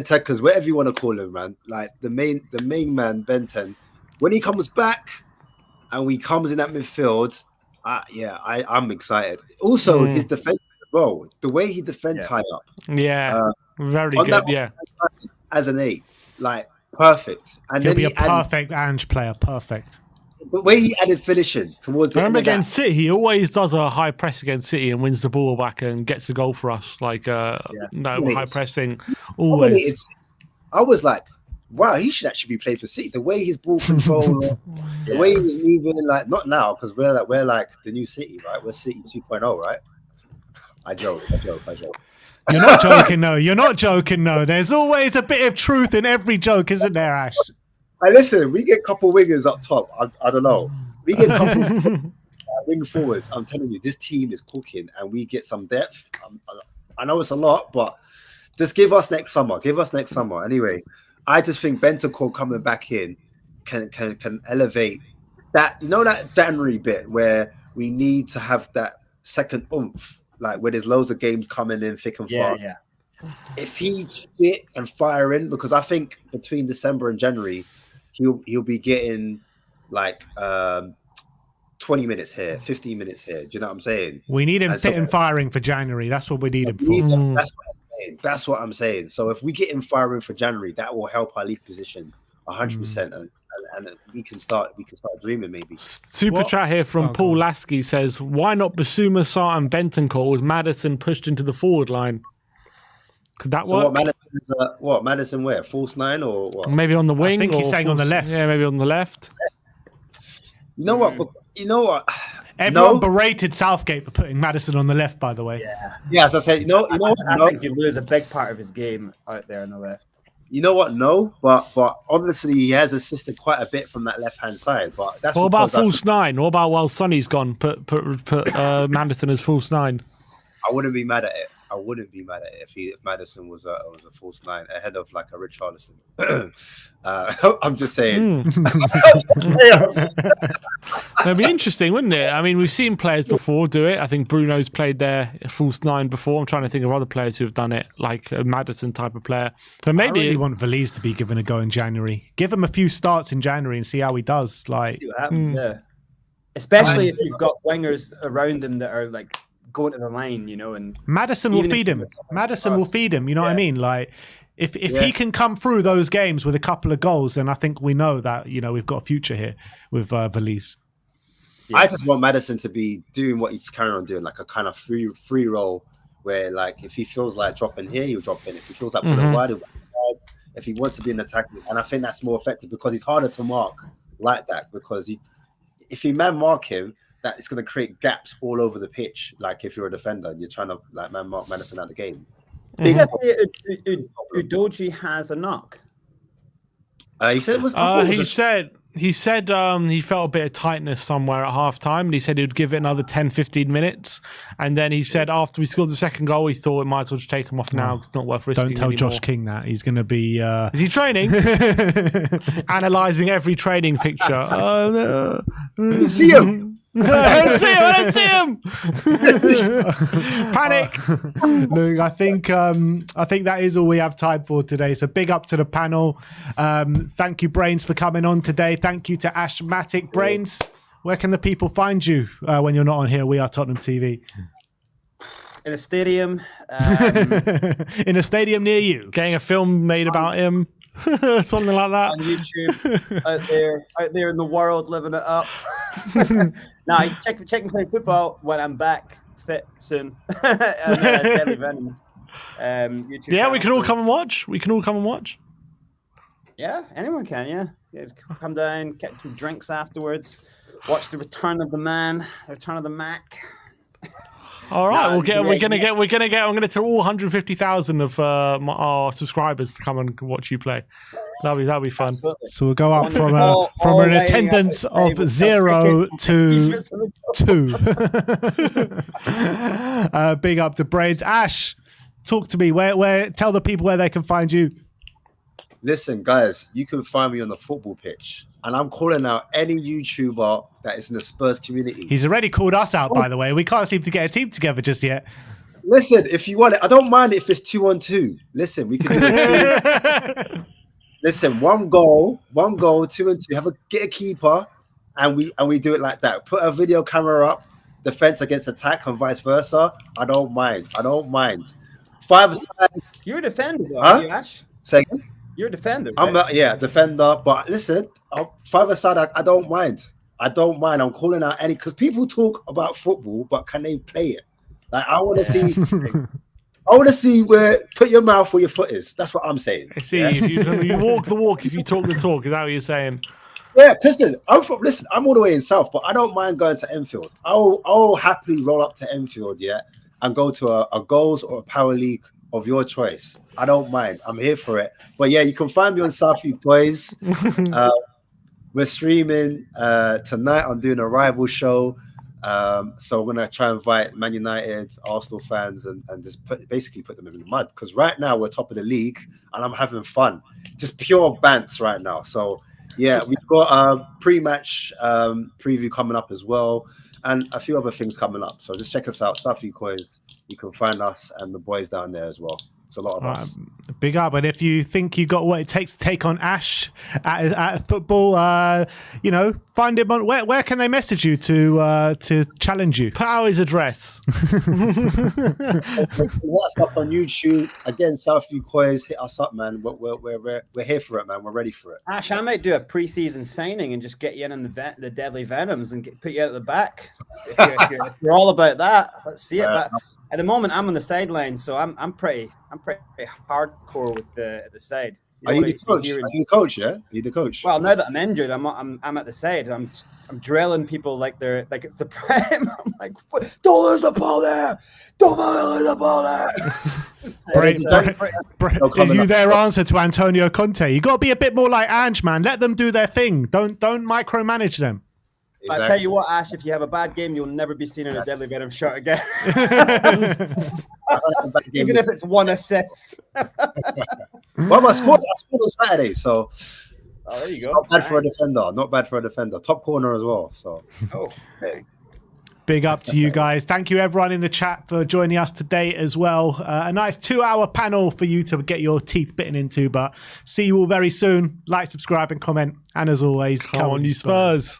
because whatever you want to call him, man, like the main man, Bentancur, when he comes back and he comes in that midfield, I'm excited. Also, his defense as well, the way he defends high up. Very good, as an 8, like perfect. And he'll then be a perfect Ange player, perfect. But where he added finishing towards the remember against City, he always does a high press against City and wins the ball back and gets the goal for us. Like high pressing, always. I was like, wow, he should actually be playing for City. The way his ball control, the way he was moving, like not now because we're like the new City, right? We're City 2.0, right? I joke. You're not joking, no. You're not joking, no. There's always a bit of truth in every joke, isn't there, Ash? Hey, listen, we get a couple wingers up top. I don't know. We get a couple wing forwards. I'm telling you, this team is cooking, and we get some depth. I know it's a lot, but just give us next summer. Anyway, I just think Bentancur coming back in can elevate that. You know that January bit where we need to have that second oomph, like where there's loads of games coming in thick and fast. Yeah. If he's fit and firing, because I think between December and January, he'll be getting like 20 minutes here, 15 minutes here. Do you know what I'm saying? We need him fit and firing for January. That's what we need him for. That's what I'm saying. So if we get him firing for January, that will help our league position 100%, and we can start dreaming maybe. Super chat here from Paul Lasky says, "Why not Basuma, Sarr, and Bentancur with Maddison pushed into the forward line? Could that work? Maddison where? False nine or what? Maybe on the wing? I think he's saying on the left. Yeah, maybe on the left. You know what? Everyone berated Southgate for putting Maddison on the left, by the way. Yeah, as I said, I think you lose a big part of his game out there on the left. You know what? No, but obviously he has assisted quite a bit from that left-hand side. But that's what about false nine? What about while Sonny's gone? Put Maddison as false nine. I wouldn't be mad at it. If Maddison was a false nine ahead of like a Richarlison. I'm just saying. That'd be interesting, wouldn't it? I mean, we've seen players before do it. I think Bruno's played their false nine before. I'm trying to think of other players who have done it, like a Maddison type of player. So maybe I really want Valise to be given a go in January. Give him a few starts in January and see how he does. Like, see what happens, yeah. Especially if you've got wingers around him that are like going to the line, and Madison will feed him. You know what I mean? Like, if he can come through those games with a couple of goals, then I think we know that we've got a future here with Valise. I just want Maddison to be doing what he's carrying on doing, like a kind of free roll, where like if he feels like dropping here, he'll drop in. If he feels like pulling wide, he'll wide. If he wants to be in attack, and I think that's more effective because he's harder to mark like that. Because if you man mark him, that it's going to create gaps all over the pitch. Like if you're a defender, you're trying to like man mark Maddison out the game. Udoji has a knock. He said it was. He said he felt a bit of tightness somewhere at half time, and he said he would give it another 10-15 minutes. And then he said after we scored the second goal, he thought it might as well just take him off now because it's not worth risking. Don't tell anymore. Josh King that. He's going to be... Is he training? Analysing every training picture. Oh, no. See him. I don't see him. Panic. Look, I think that is all we have time for today. So big up to the panel. Thank you, Brains, for coming on today. Thank you to Ashmatic. Brains, where can the people find you when you're not on here? We are Tottenham TV. In a stadium. In a stadium near you. Getting a film made about him. Something like that. On YouTube, out there in the world, living it up. Now, check me playing football when I'm back fit soon. And, Daily Venoms, YouTube yeah, channel, we can all come and watch. Yeah, anyone can. Yeah, just come down, get some drinks afterwards, watch the return of the man, the return of the Mac. All right, I'm gonna tell all 150,000 of our subscribers to come and watch you play. That'll be fun. Absolutely. So we'll go up from an attendance of 0 to 2. Big up to Brains. Ash, talk to me. Where? Tell the people where they can find you. Listen, guys, you can find me on the football pitch. And I'm calling out any YouTuber that is in the Spurs community. He's already called us out, by the way. We can't seem to get a team together just yet. Listen, if you want it, I don't mind if it's 2-on-2. Listen, we can do it. Listen, one goal, 2-on-2. Get a keeper, and we do it like that. Put a video camera up, defense against attack, and vice versa. I don't mind. 5 sides. You're a defender, though, Huh? aren't you, Ash? Second. You're a defender. I'm right? defender. But listen, 5 side, I don't mind. I'm calling out any because people talk about football, but can they play it? Like I want to see. I want to see where put your mouth where your foot is. That's what I'm saying. See, if you walk the walk, if you talk the talk, is that what you're saying? Yeah, listen, I'm all the way in South, but I don't mind going to Enfield. I'll happily roll up to Enfield, yeah, and go to a goals or a power league of your choice. I don't mind. I'm here for it. But yeah, you can find me on Southview Boys. We're streaming tonight. I'm doing a rival show. So we're gonna try and invite Man United, Arsenal fans, and just basically put them in the mud. Because right now we're top of the league, and I'm having fun. Just pure bants right now. So yeah, we've got a pre-match preview coming up as well, and a few other things coming up. So just check us out, Southview Boys. You can find us and the boys down there as well. It's a lot of us. Big up. And if you think you got what it takes to take on Ash at football, you know, find him on where can they message you to challenge you? Put out his address. What's up on YouTube? Again, Southview Boys, hit us up, man. We're here for it, man. We're ready for it. Ash, I might do a pre-season signing and just get you in the Deadly Venoms and put you out at the back. If you're all about that, let's see it. But at the moment, I'm on the sideline, so I'm pretty hardcore with the side. Are you the coach? Are you the coach? Yeah, you the coach. Well, now that I'm injured, I'm at the side. I'm drilling people like it's the prime. I'm like, don't lose the ball there. Don't lose the ball there. Is you their answer to Antonio Conte? You got to be a bit more like Ange, man. Let them do their thing. Don't micromanage them. Exactly. I tell you what, Ash, if you have a bad game, you'll never be seen in a Deadly Venom shirt again. Even if it's one assist. Well, I scored on Saturday, so there you go. Not bad for a defender. Not bad for a defender. Top corner as well. So okay. Big up to you guys. Thank you everyone in the chat for joining us today as well. A nice 2-hour panel for you to get your teeth bitten into. But see you all very soon. Like, subscribe and comment. And as always, come on you Spurs.